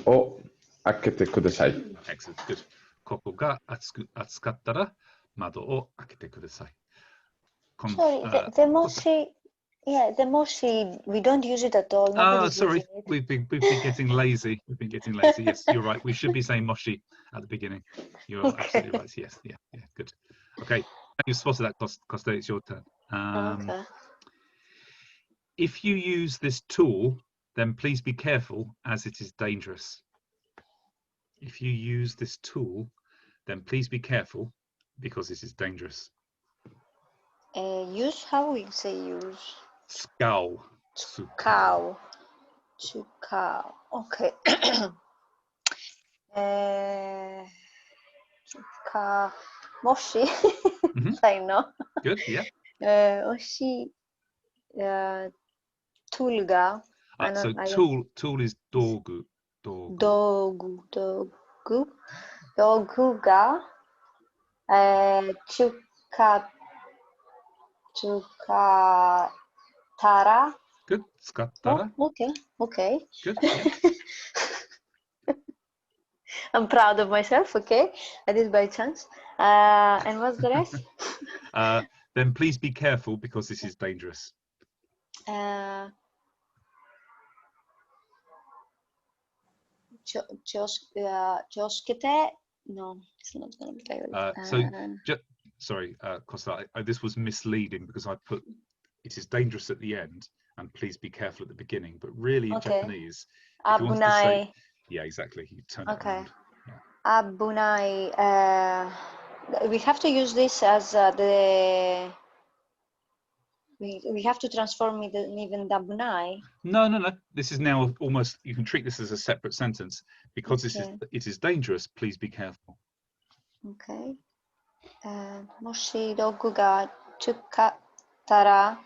S9: を開けてください。
S1: Excellent. Good. ここが暑かったら窓を開けてください。
S11: Sorry, the moshi, yeah, the moshi, we don't use it at all.
S1: Sorry, we've been getting lazy. We've been getting lazy. Yes, you're right. We should be saying moshi at the beginning. You're absolutely right. Yes, yeah, good. Okay, you spotted that, Costa. It's your turn.
S11: Okay.
S1: If you use this tool, then please be careful, as it is dangerous. If you use this tool, then please be careful, because this is dangerous.
S11: Use, how we say use?
S1: Scowl.
S11: To cow. Okay. Moshi. I know.
S1: Good, yeah.
S11: Moshi. Tool ga.
S1: So tool is dogu.
S11: Dogu ga. Tsukatara.
S1: Good. Tsukattara.
S11: Okay.
S1: Good. Yeah.
S11: I'm proud of myself. Okay, I did by chance. And what's the rest?
S1: Then please be careful, because this is dangerous.
S11: Choskete? No, it's not going to be like that.
S1: Sorry, Costa, this was misleading because I put it is dangerous at the end and please be careful at the beginning. But really, in Japanese, if you wanted to say, yeah, exactly, you turn it around. Yeah.
S11: Abunai. We have to use this as we have to transform it even the abunai.
S1: No. This is now almost, you can treat this as a separate sentence because it is dangerous. Please be careful.
S11: Okay. Moshi dogu ga tsukattara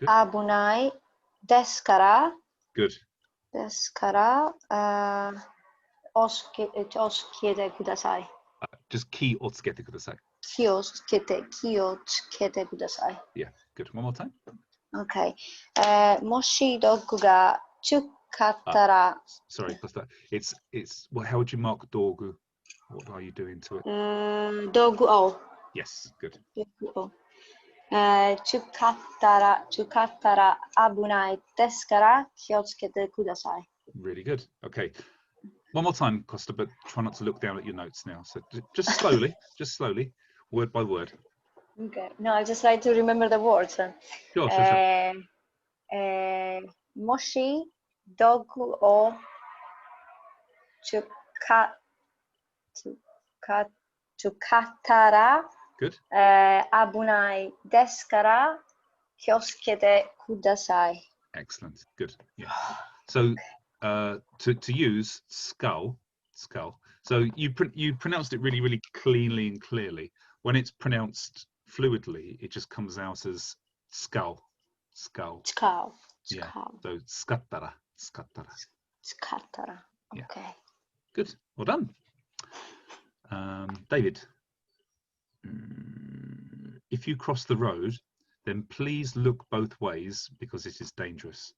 S11: abunai desu kara.
S1: Good.
S11: Desu kara otsukete kudasai.
S1: Just ki o tsukete kudasai.
S11: Ki o tsukete kudasai.
S1: Yeah, good. One more time.
S11: Okay. Moshi dogu ga tsukattara.
S1: Sorry, Costa. It's well, how would you mark dogu? What are you doing to it?
S11: Dogu o.
S1: Yes, good.
S11: Dogu o. Chukattara abunai desu kara kiotsukete kudasai.
S1: Really good. Okay. One more time, Costa, but try not to look down at your notes now. So just slowly, word by word.
S11: Okay. No, I just like to remember the words.
S1: Sure.
S11: Moshi dogu o chukattara
S1: Good.
S11: abunai desu kara kiotsukete kudasai.
S1: Excellent. Good. Yeah. So to use skull. So you pronounced it really cleanly and clearly. When it's pronounced fluidly, it just comes out as skull. Yeah. So skattara. Yeah.
S11: Okay.
S1: Good. Well done. David, if you cross the road, then please look both ways because it is dangerous.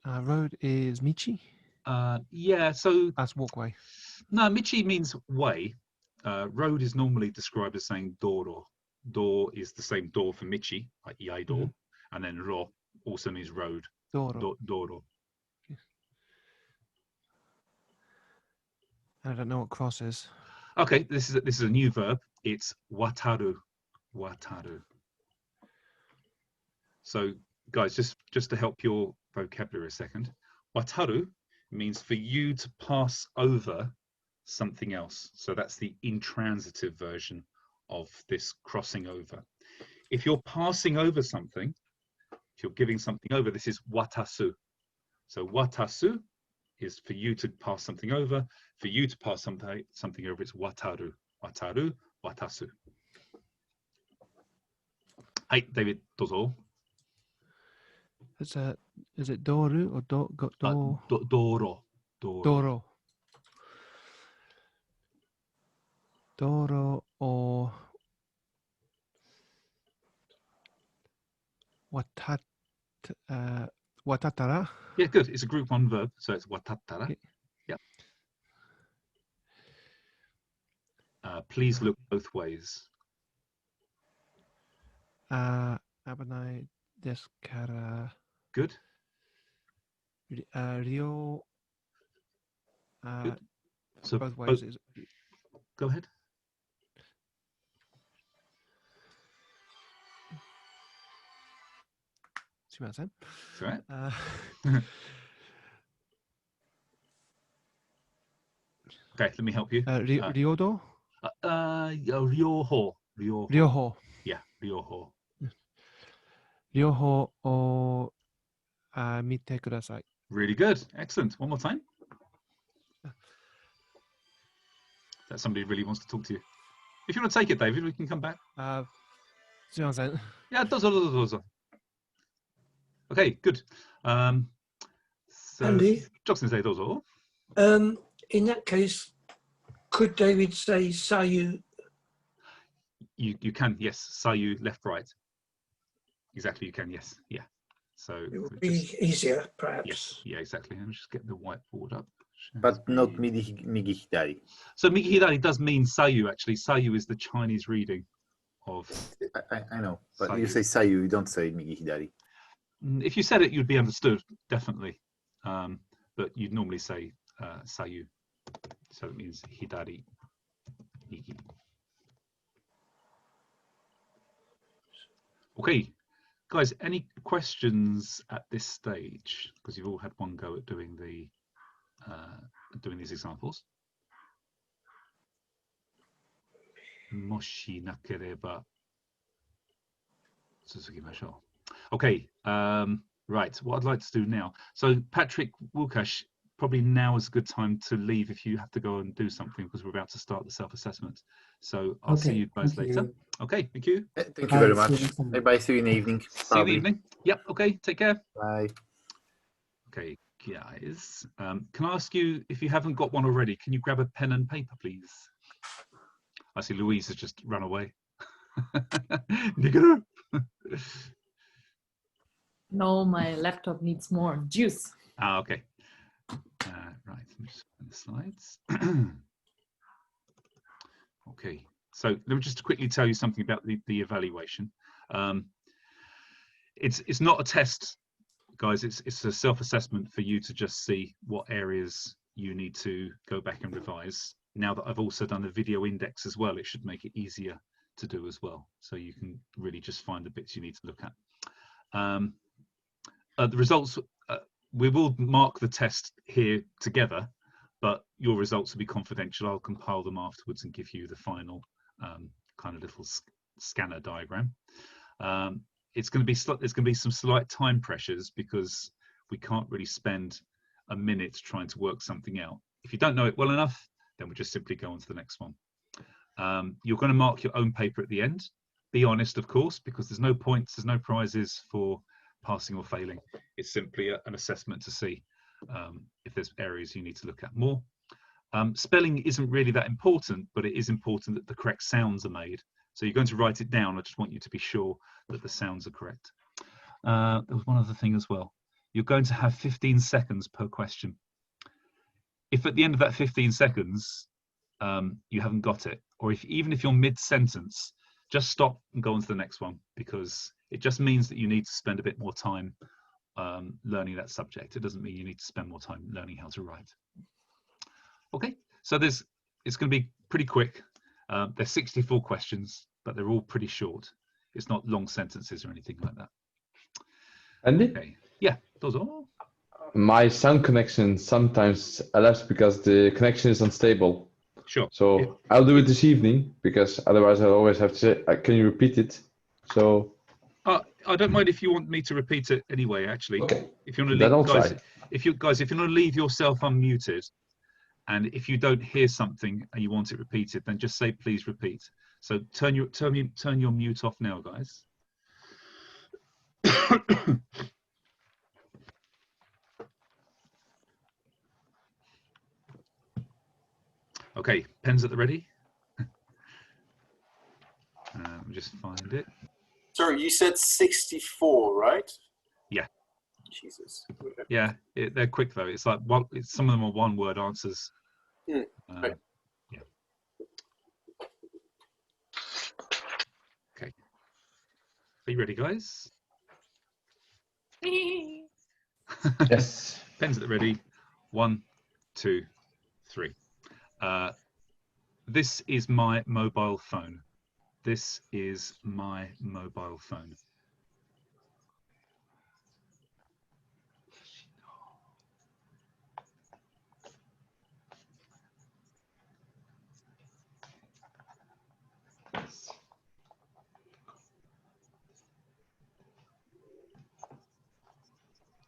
S10: Road is Michi.
S1: Yeah, so
S10: That's walkway.
S1: No, Michi means way. Road is normally described as saying doro. Door is the same door for Michi, like iai door, and then ro also means road.
S10: Doro.
S1: Doro.
S10: I don't know what cross is.
S1: Okay, this is a new verb. It's wataru. So, guys, just to help your vocabulary a second, wataru means for you to pass over something else. So that's the intransitive version of this crossing over. If you're passing over something, if you're giving something over, this is watasu. So watasu is for you to pass something over. For you to pass something over, it's wataru. Watasu. Hey, David, dozo.
S10: Is it doru or
S1: Doro.
S10: Doro or watatara.
S1: Yeah, good. It's a group one verb, so it's watatara.
S10: Okay.
S1: Yeah. Please look both ways.
S10: Abunai desu kara.
S1: Good.
S10: Ryo.
S1: Good. So
S10: both ways.
S1: Go ahead.
S10: See what I said?
S1: That's right. Okay, let me help you.
S10: Ryodo?
S1: Ryoho.
S10: Ryoho.
S1: Yeah, ryoho.
S10: Ryoho o mite kudasai.
S1: Really good. Excellent. One more time. That somebody really wants to talk to you. If you want to take it, David, we can come back.
S10: See what I'm saying?
S1: Yeah, dozo. Okay, good. So
S7: Andy?
S1: Jackson say dozo.
S7: In that case, could David say sayu?
S1: You can, yes. Sayu, left, right. Exactly, you can, yes. Yeah. So
S7: It would be easier, perhaps.
S1: Yes, yeah, exactly. Let me just get the whiteboard up.
S3: But not migi hidari.
S1: So migi hidari does mean sayu, actually. Sayu is the Chinese reading of...
S3: I know, but
S1: sayu.
S3: you say sayu, you don't say migi hidari.
S1: If you said it, you'd be understood, definitely. But you'd normally say sayu. So it means hidari, migi. Okay, guys, any questions at this stage? Because you've all had one go at doing these examples. Moshi nakereba tsuzukimashou. Okay, right, what I'd like to do now. So Patrick, Łukasz, probably now is a good time to leave if you have to go and do something because we're about to start the self-assessment. So I'll see you guys later. Okay, thank you.
S3: Thank you very much. Bye-bye, see you in the evening.
S1: See you in the evening. Yep, okay, take care.
S3: Bye.
S1: Okay, guys, can I ask you, if you haven't got one already, can you grab a pen and paper, please? I see Louise has just run away.
S5: No, my laptop needs more juice.
S1: Ah, okay. Right, let me just find the slides. Okay, so let me just quickly tell you something about the evaluation. It's not a test, guys. It's a self-assessment for you to just see what areas you need to go back and revise. Now that I've also done a video index as well, it should make it easier to do as well. So you can really just find the bits you need to look at. The results, we will mark the test here together, but your results will be confidential. I'll compile them afterwards and give you the final kind of little scanner diagram. There's going to be some slight time pressures because we can't really spend a minute trying to work something out. If you don't know it well enough, then we'll just simply go on to the next one. You're going to mark your own paper at the end. Be honest, of course, because there's no points, there's no prizes for passing or failing. It's simply an assessment to see if there's areas you need to look at more. Spelling isn't really that important, but it is important that the correct sounds are made. So you're going to write it down. I just want you to be sure that the sounds are correct. There was one other thing as well. You're going to have 15 seconds per question. If at the end of that 15 seconds, you haven't got it, or even if you're mid-sentence, just stop and go on to the next one, because it just means that you need to spend a bit more time learning that subject. It doesn't mean you need to spend more time learning how to write. Okay, so it's going to be pretty quick. There's 64 questions, but they're all pretty short. It's not long sentences or anything like that.
S9: Andy?
S1: Okay. Yeah, those are.
S9: My sound connection sometimes elapses because the connection is unstable.
S1: Sure.
S9: So I'll do it this evening, because otherwise I'll always have to say, can you repeat it? So
S1: I don't mind if you want me to repeat it anyway, actually.
S9: Okay.
S1: If you want to
S9: Then
S1: leave,
S9: I'll
S1: guys,
S9: try.
S1: if you want to leave yourself unmuted, and if you don't hear something and you want it repeated, then just say, please repeat. So turn your mute off now, guys. Okay, pens at the ready. Just find it.
S4: Sorry, you said 64, right?
S1: Yeah.
S4: Jesus.
S1: Yeah, they're quick though. It's like some of them are one-word answers.
S4: Right.
S1: Yeah. Okay. Are you ready, guys?
S9: Yes.
S1: Pens at the ready. 1, 2, 3. This is my mobile phone. This is my mobile phone.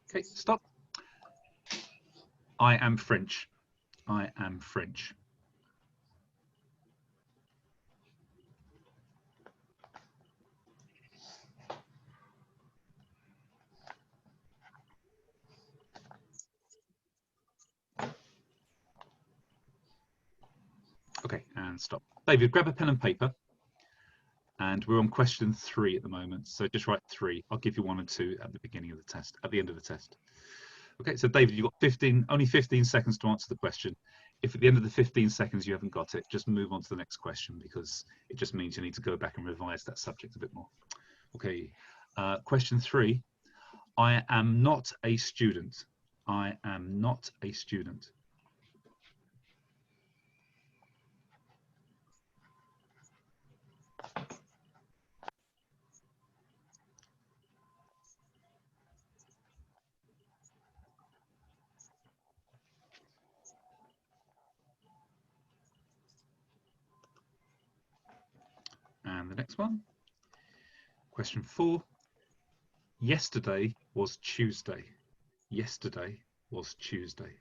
S1: Okay, stop. I am French. I am French. Okay, and stop. David, grab a pen and paper. And we're on question 3 at the moment. So just write 3. I'll give you 1 and 2 at the beginning of the test, at the end of the test. Okay, so David, you've got only 15 seconds to answer the question. If at the end of the 15 seconds you haven't got it, just move on to the next question, because it just means you need to go back and revise that subject a bit more. Okay, question 3. I am not a student. I am not a student. And the next one, question 4. Yesterday was Tuesday. Yesterday was Tuesday.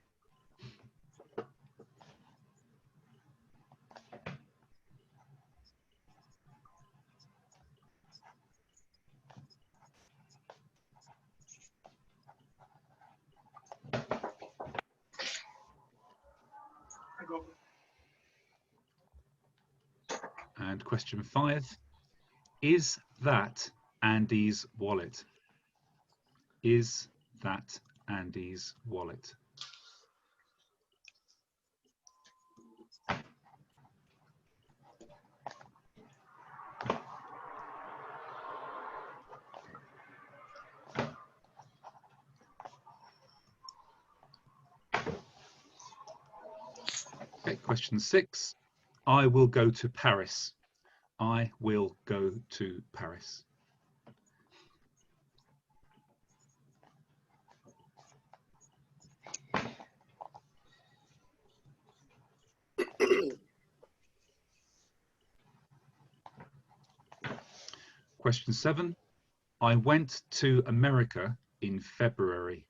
S1: And question 5, is that Andy's wallet? Is that Andy's wallet? Okay, question 6. I will go to Paris. I will go to Paris. Question 7. I went to America in February.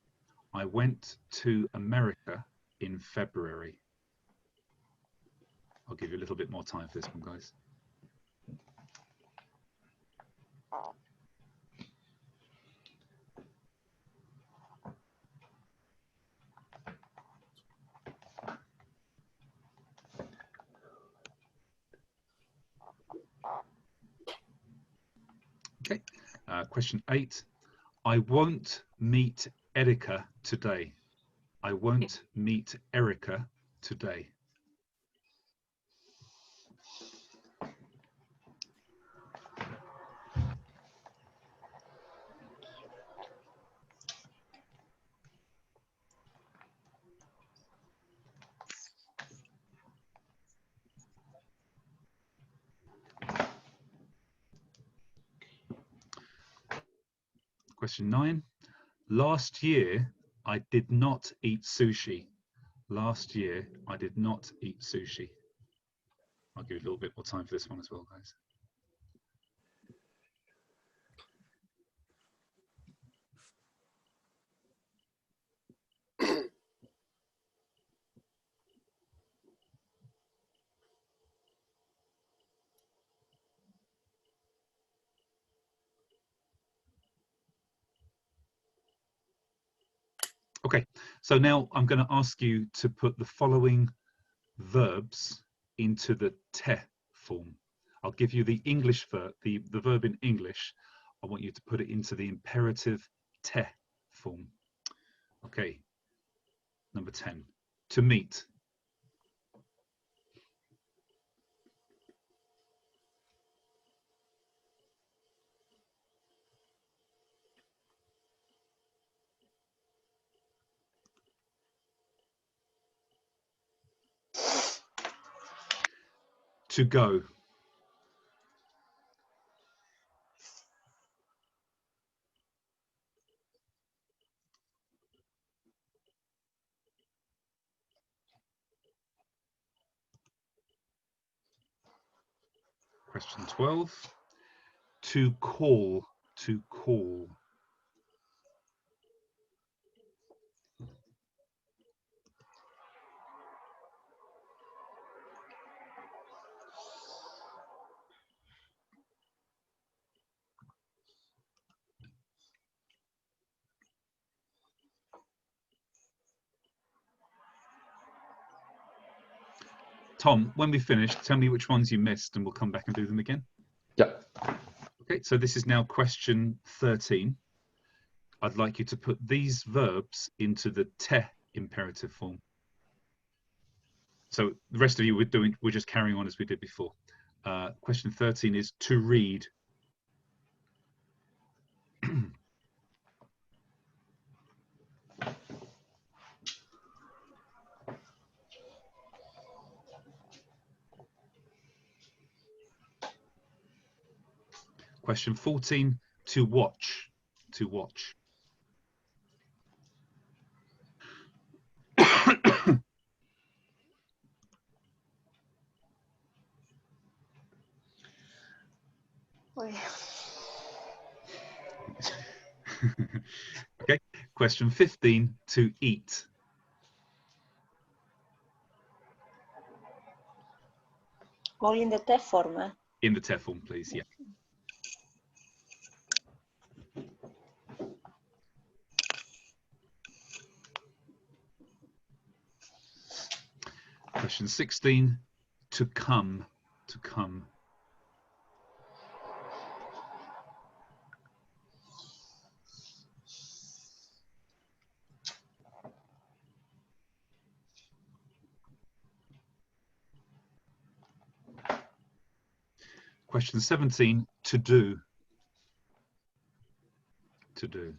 S1: I went to America in February. I'll give you a little bit more time for this one, guys. Okay, question 8. I won't meet Erica today. I won't meet Erica today. Question 9. Last year, I did not eat sushi. Last year, I did not eat sushi. I'll give you a little bit more time for this one as well, guys. Okay, so now I'm going to ask you to put the following verbs into the te form. I'll give you the English verb, the verb in English. I want you to put it into the imperative te form. Okay, number 10, to meet. To go. Question 12, to call, to call. Tom, when we finish, tell me which ones you missed and we'll come back and do them again.
S9: Yeah.
S1: Okay, so this is now question 13. I'd like you to put these verbs into the te imperative form. So the rest of you we're just carrying on as we did before. Question 13 is to read. Question 14, to watch, to watch. Okay, question 15, to eat.
S11: Or in the te form.
S1: In the te form, please, yeah. Question 16, to come, to come. Question 17, to do, to do.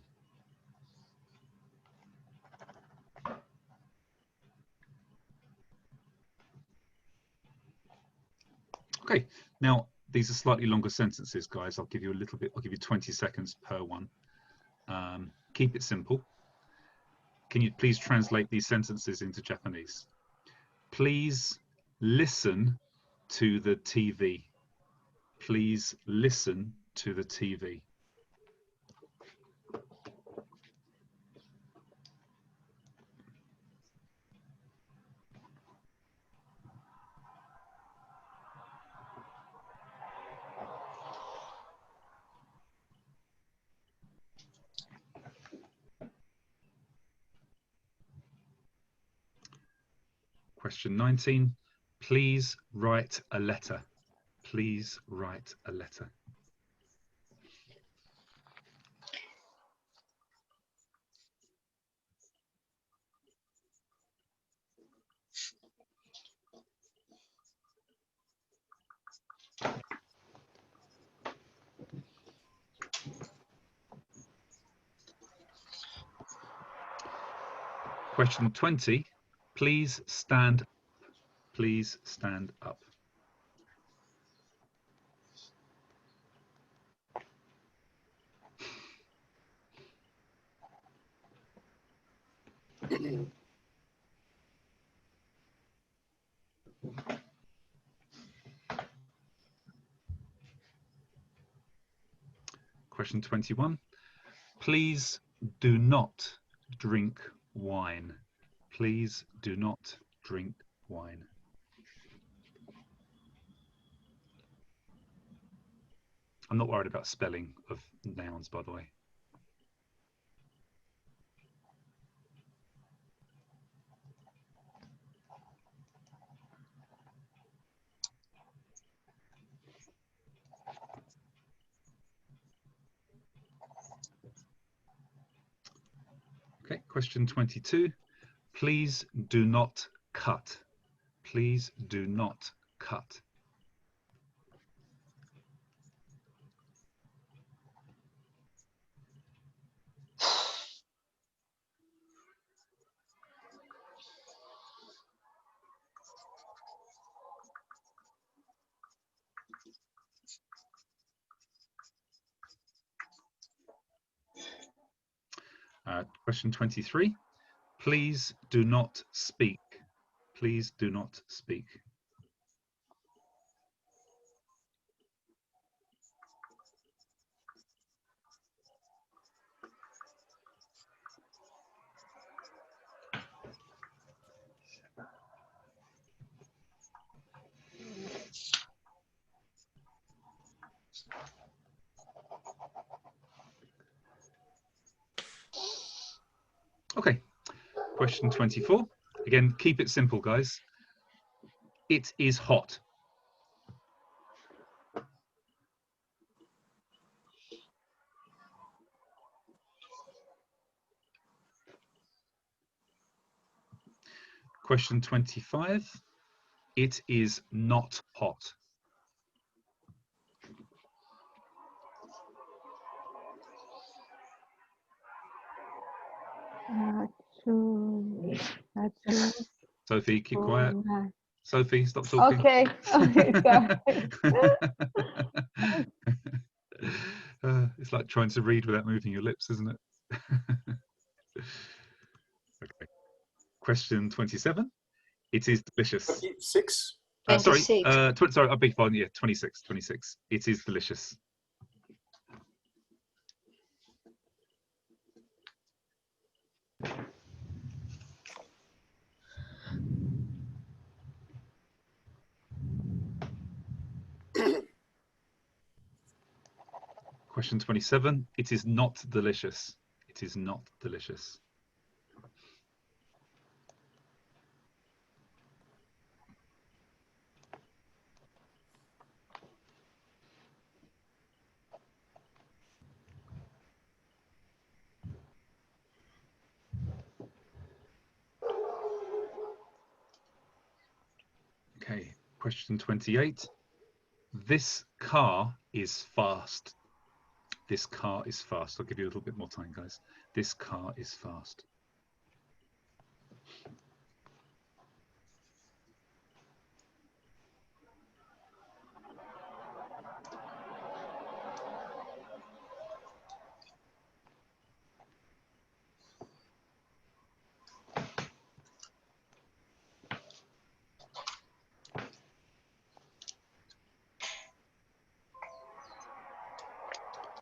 S1: Okay, now these are slightly longer sentences, guys. I'll give you a little bit, I'll give you 20 seconds per one. Keep it simple. Can you please translate these sentences into Japanese? Please listen to the TV. Please listen to the TV. Question 19, please write a letter. Please write a letter. Question 20, please stand up. Please stand up. Question 21, please do not drink wine. Please do not drink wine. I'm not worried about spelling of nouns, by the way. Okay, question 22. Please do not cut. Please do not cut. Question 23. Please do not speak. Please do not speak. Okay, question 24. Again, keep it simple, guys. It is hot. Question 25. It is not hot. Sophie, keep quiet. Sophie, stop talking.
S8: Okay. Okay, sorry.
S1: It's like trying to read without moving your lips, isn't it? Okay. Question 27. It is delicious.
S4: 26.
S1: Sorry,
S11: 26.
S1: sorry, I beg your pardon. Yeah, 26. 26. It is delicious. Question 27. It is not delicious. It is not delicious. Okay, question 28. This car is fast. This car is fast. I'll give you a little bit more time, guys. This car is fast.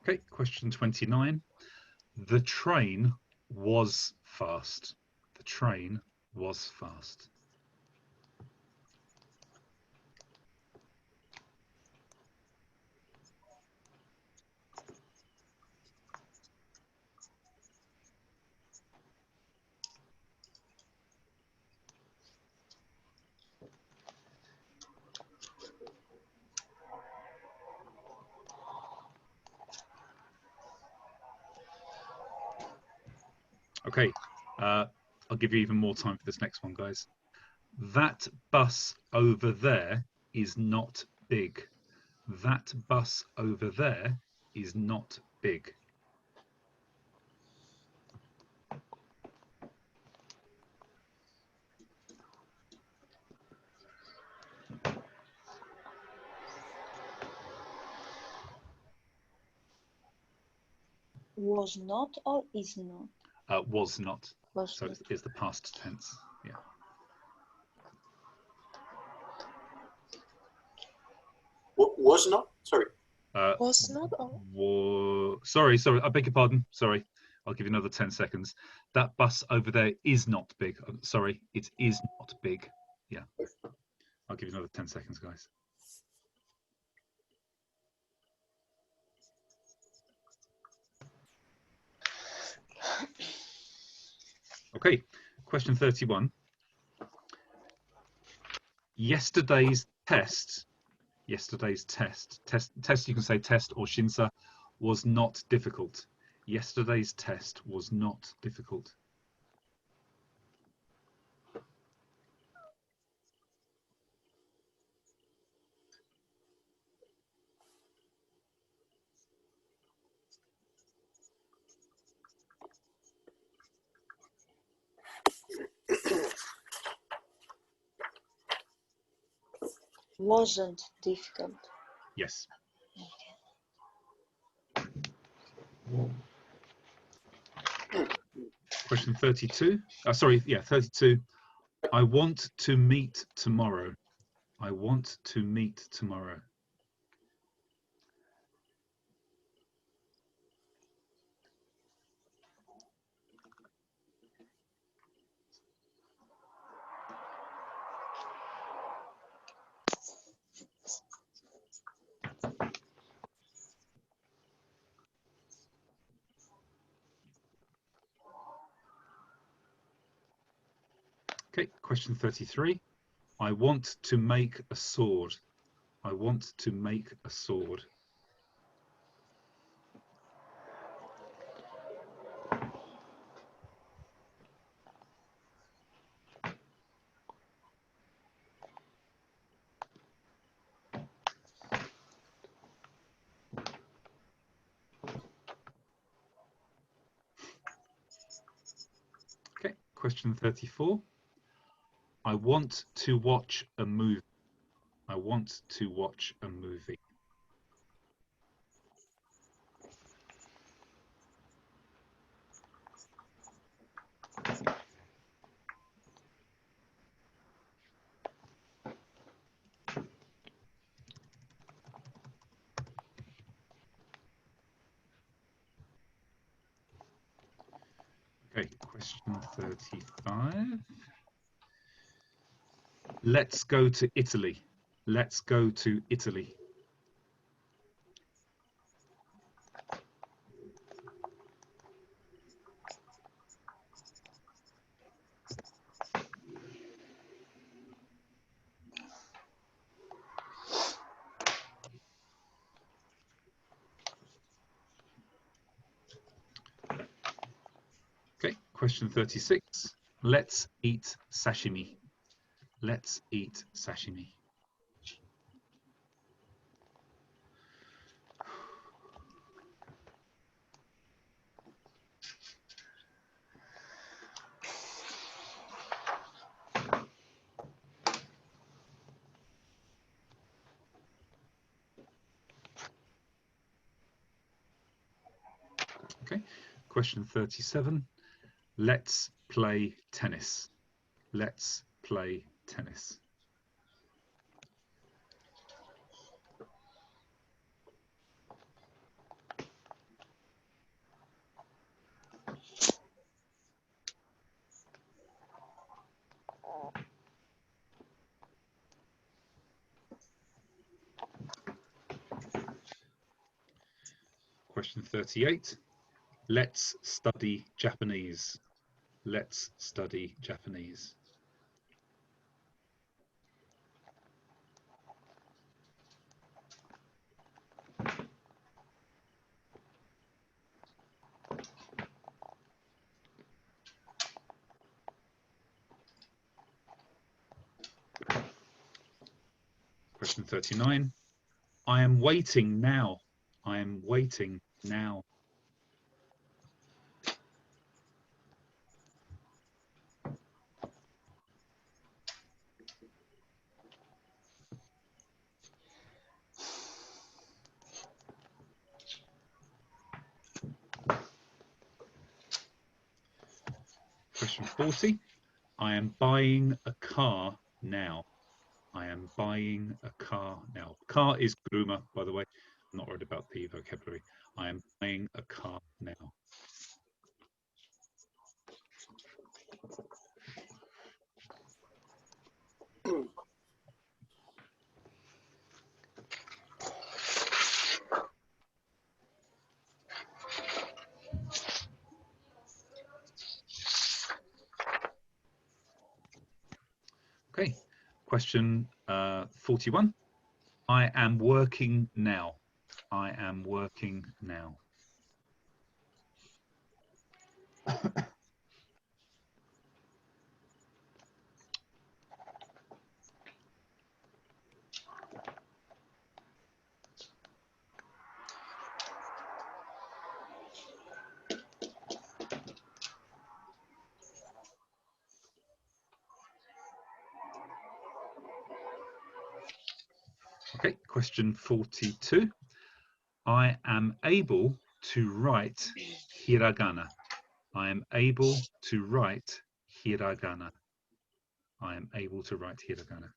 S1: Okay, question 29. The train was fast. The train was fast. Okay, I'll give you even more time for this next one, guys. That bus over there is not big. That bus over there is not big.
S11: Was not or is not?
S1: Was not.
S11: Was
S1: So
S11: not.
S1: it's the past tense. Yeah.
S4: Was not? Sorry.
S6: Was not or
S1: Sorry, I beg your pardon. Sorry. I'll give you another 10 seconds. That bus over there is not big. Sorry, it is not big. Yeah. I'll give you another 10 seconds, guys. Okay, question 31. Yesterday's test, you can say test or shinsa, was not difficult. Yesterday's test was not difficult.
S11: Wasn't difficult.
S1: Yes. Question 32. 32. I want to meet tomorrow. I want to meet tomorrow. Okay, question 33. I want to make a sword. I want to make a sword. Okay, question 34. I want to watch a movie. I want to watch a movie. Okay, question 35. Let's go to Italy. Let's go to Italy. Okay, question 36. Let's eat sashimi. Let's eat sashimi. Okay, question 37. Let's play tennis. Let's play tennis. Question 38. Let's study Japanese. Let's study Japanese. Question 39. I am waiting now. I am waiting now. Question 40. I am buying a car now. I am buying a car now. Car is kuruma, by the way. I'm not worried about the vocabulary. I am buying a car now. Okay, question 41. I am working now. I am working now. Okay, question 42. I am able to write hiragana. I am able to write hiragana. I am able to write hiragana.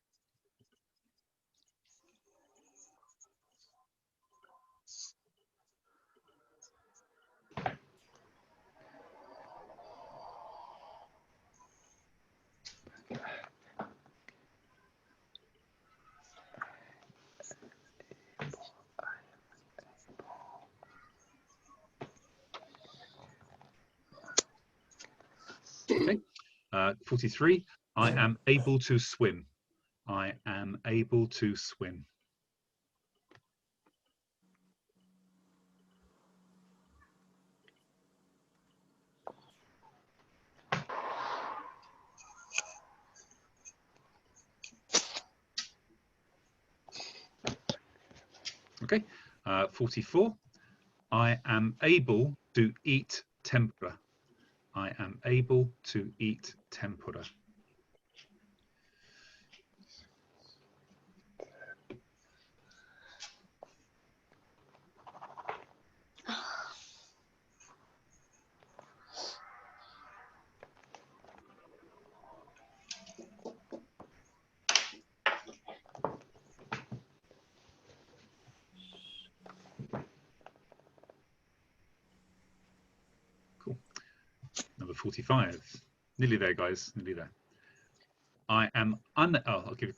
S1: Okay, 43. I am able to swim. I am able to swim. Okay, 44. I am able to eat tempura. I am able to eat tempura. Cool. Number 45. Nearly there, guys. Nearly there. I am oh, I'll give it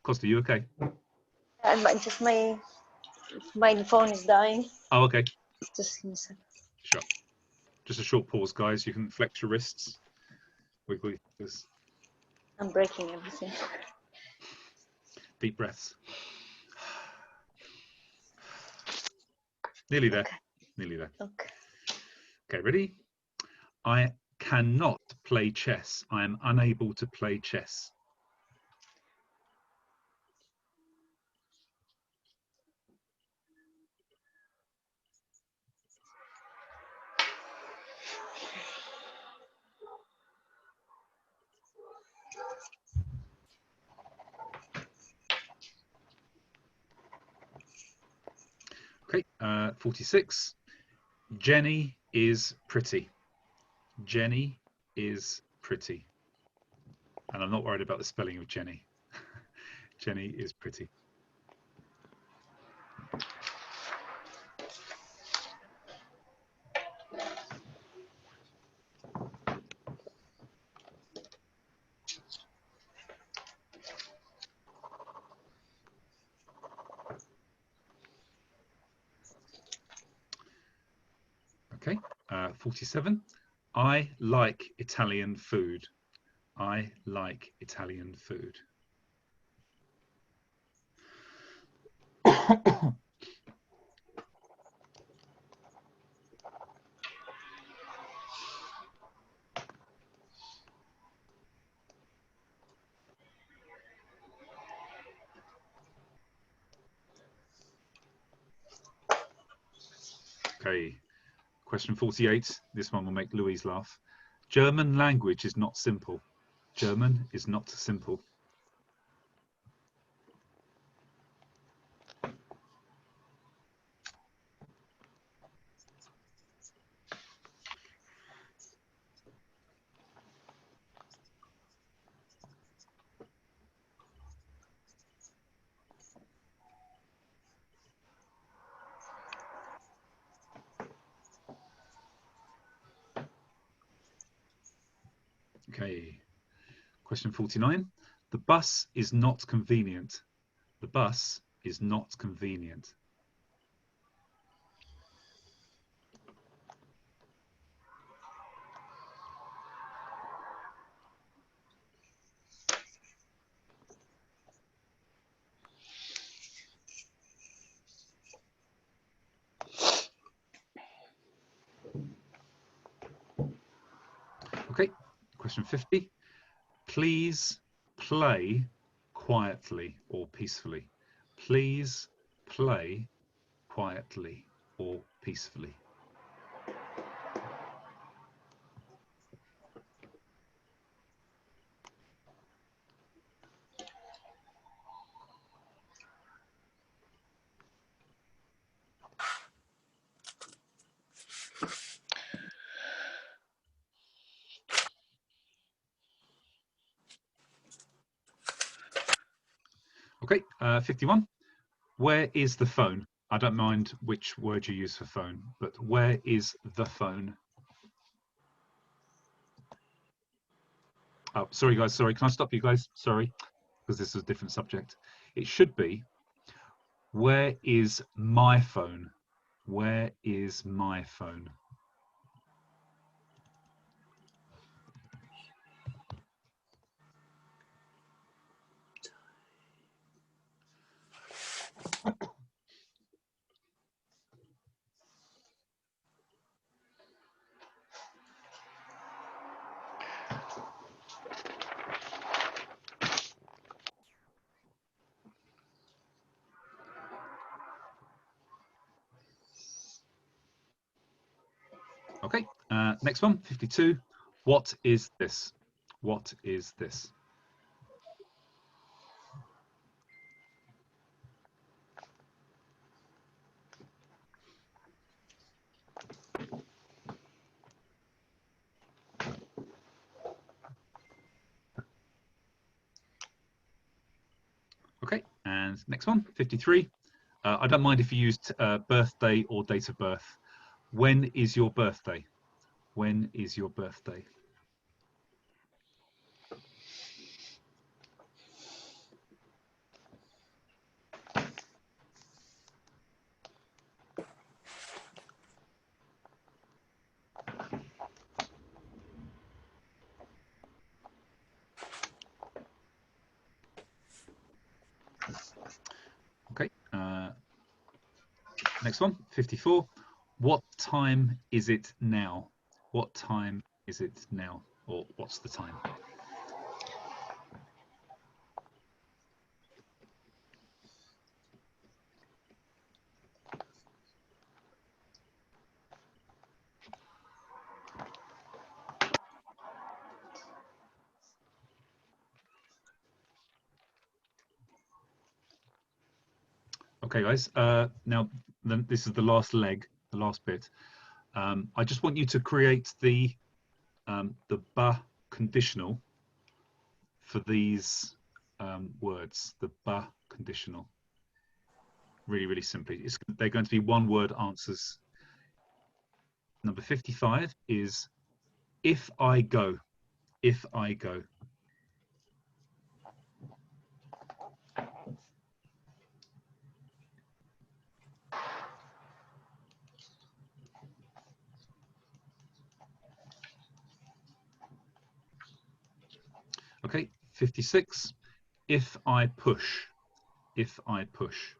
S1: Costa, you okay?
S11: Just my phone is dying.
S1: Oh, okay.
S11: Just give me a second.
S1: Sure. Just a short pause, guys. You can flex your wrists. Wiggle your fingers.
S11: I'm breaking everything.
S1: Deep breaths. Nearly there.
S11: Okay.
S1: Nearly there.
S11: Okay.
S1: Okay, ready? I cannot play chess. I am unable to play chess. Okay, 46. Jenny is pretty. Jenny is pretty. And I'm not worried about the spelling of Jenny. Jenny is pretty. 47. I like Italian food. I like Italian food. Okay, question 48. This one will make Louise laugh. German language is not simple. German is not simple. Okay, question 49. The bus is not convenient. The bus is not convenient. Okay, question 50. Please play quietly or peacefully. Please play quietly or peacefully. Okay, 51. Where is the phone? I don't mind which word you use for phone, but where is the phone? Oh, sorry guys, sorry. Can I stop you guys? Sorry, because this is a different subject. It should be, where is my phone? Where is my phone? Okay, next one, 52. What is this? What is this? Okay, and next one, 53. I don't mind if you used birthday or date of birth. When is your birthday? When is your birthday? Okay, next one, 54. What time is it now? What time is it now? Or what's the time? Okay, guys. Now, this is the last leg, the last bit. I just want you to create the ba conditional for these words. The ba conditional. Really, really simply, they're going to be one-word answers. Number 55 is if I go. If I go. Okay, 56. If I push. If I push.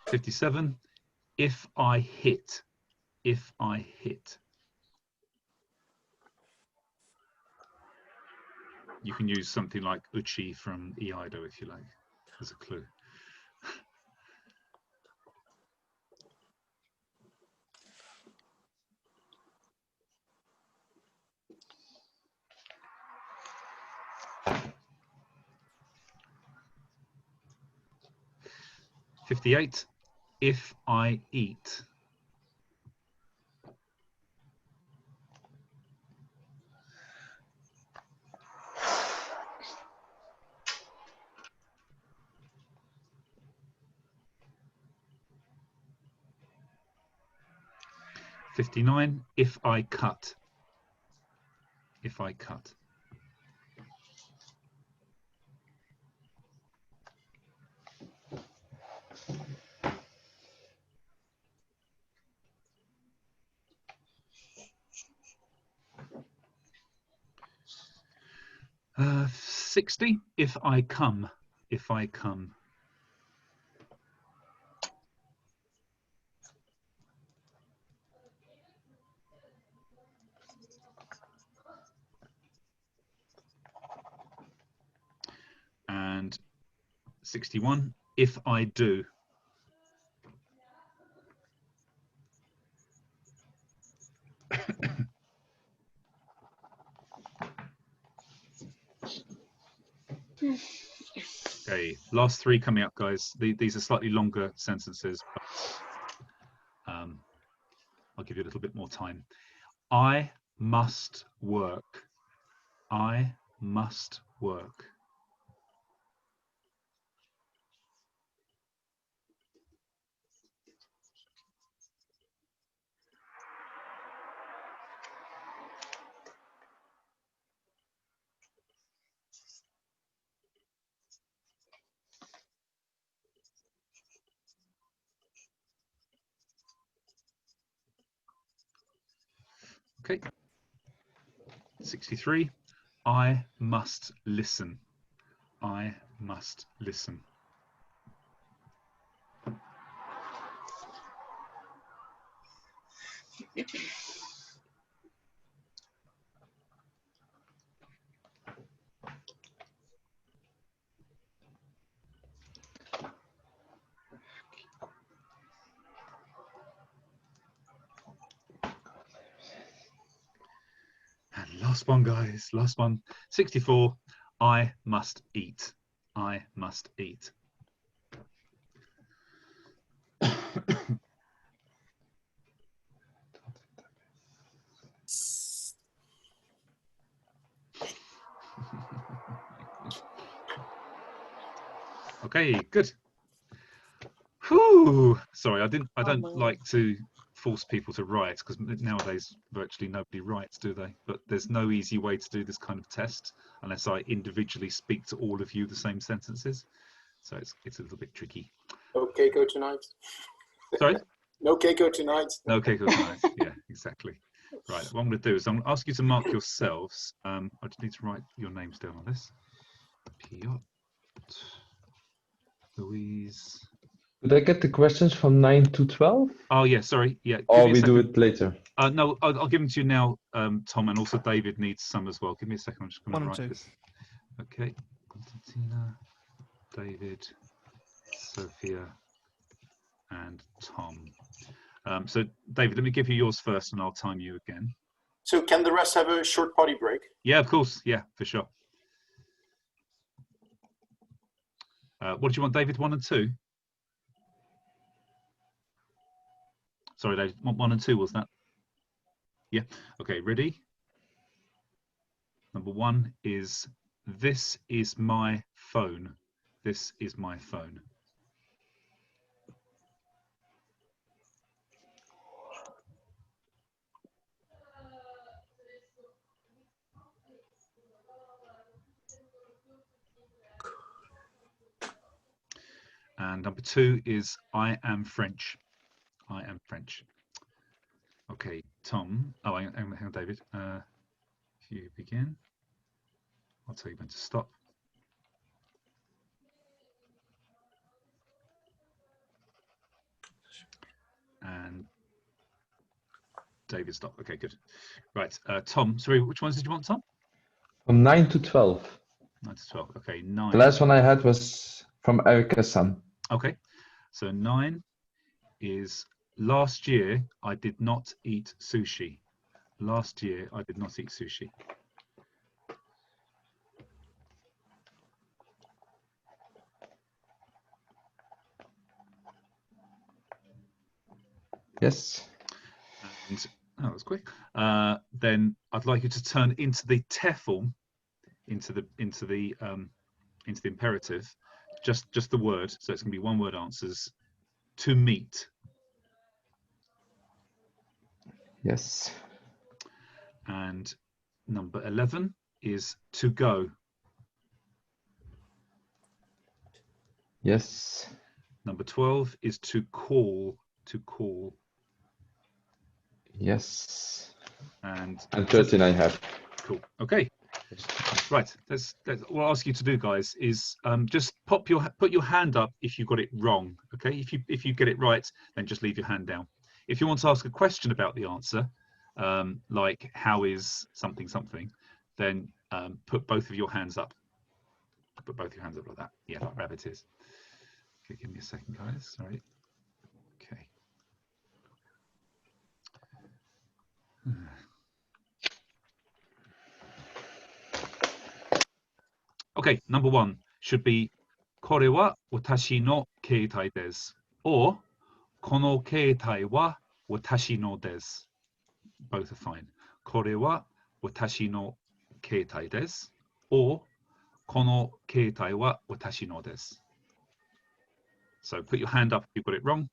S1: $57. If I hit. If I hit. You can use something like Uchi from Iaido if you like, as a clue. $58. If I eat. $59. If I cut. If I cut. $60. If I come. If I come. And 61. If I do. Okay, last three coming up, guys. These are slightly longer sentences, but I'll give you a little bit more time. I must work. I must work. Okay. 63. I must listen. I must listen. And last one, guys, last one. 64. I must eat. I must eat. Okay, good. Whew. Sorry, I don't like to force people to write, because nowadays virtually nobody writes, do they? But there's no easy way to do this kind of test unless I individually speak to all of you the same sentences. So it's a little bit tricky.
S4: No Keiko tonight.
S1: Sorry?
S4: No Keiko tonight.
S1: No Keiko tonight. Yeah, exactly. Right. What I'm going to do is I'm going to ask you to mark yourselves. I just need to write your names down on this. Piotr, Louise.
S9: Could I get the questions from 9 to 12?
S1: Oh yeah, sorry. Yeah.
S9: Or we do it later.
S1: No, I'll give them to you now, Tom, and also David needs some as well. Give me a second. I'm just going to write this. Okay. Constantina, David, Sophia, and Tom. So David, let me give you yours first, and I'll time you again.
S4: So can the rest have a short potty break?
S1: Yeah, of course. Yeah, for sure. What do you want, David? 1 and 2? Sorry, David. 1 and 2 was that? Yeah. Okay. Ready? Number 1 is, this is my phone. This is my phone. And number 2 is I am French. I am French. Okay, Tom. Oh, hang on, David. If you begin, I'll tell you when to stop. And David, stop. Okay, good. Right, Tom. Sorry, which ones did you want, Tom?
S9: From 9 to 12.
S1: 9 to 12. Okay, 9.
S9: The last one I had was from Erika-san.
S1: Okay, so 9 is last year I did not eat sushi. Last year I did not eat sushi.
S9: Yes.
S1: And that was quick. Then I'd like you to turn into the te form, into the imperative, just the word. So it's going to be one word answers. To meet.
S9: Yes.
S1: And number 11 is to go.
S9: Yes.
S1: Number 12 is to call. To call.
S9: Yes.
S1: And
S9: 13 I have.
S1: Cool. Okay. Right. What I'll ask you to do, guys, is just put your hand up if you got it wrong. Okay. If you get it right, then just leave your hand down. If you want to ask a question about the answer, like how is something, then put both of your hands up. Put both your hands up like that. Yeah, like rabbit is. Okay, give me a second, guys. Sorry. Okay. Okay, number 1 should be これは私の携帯です or この携帯は私のです both are fine これは私の携帯です or この携帯は私のです So put your hand up if you got it wrong.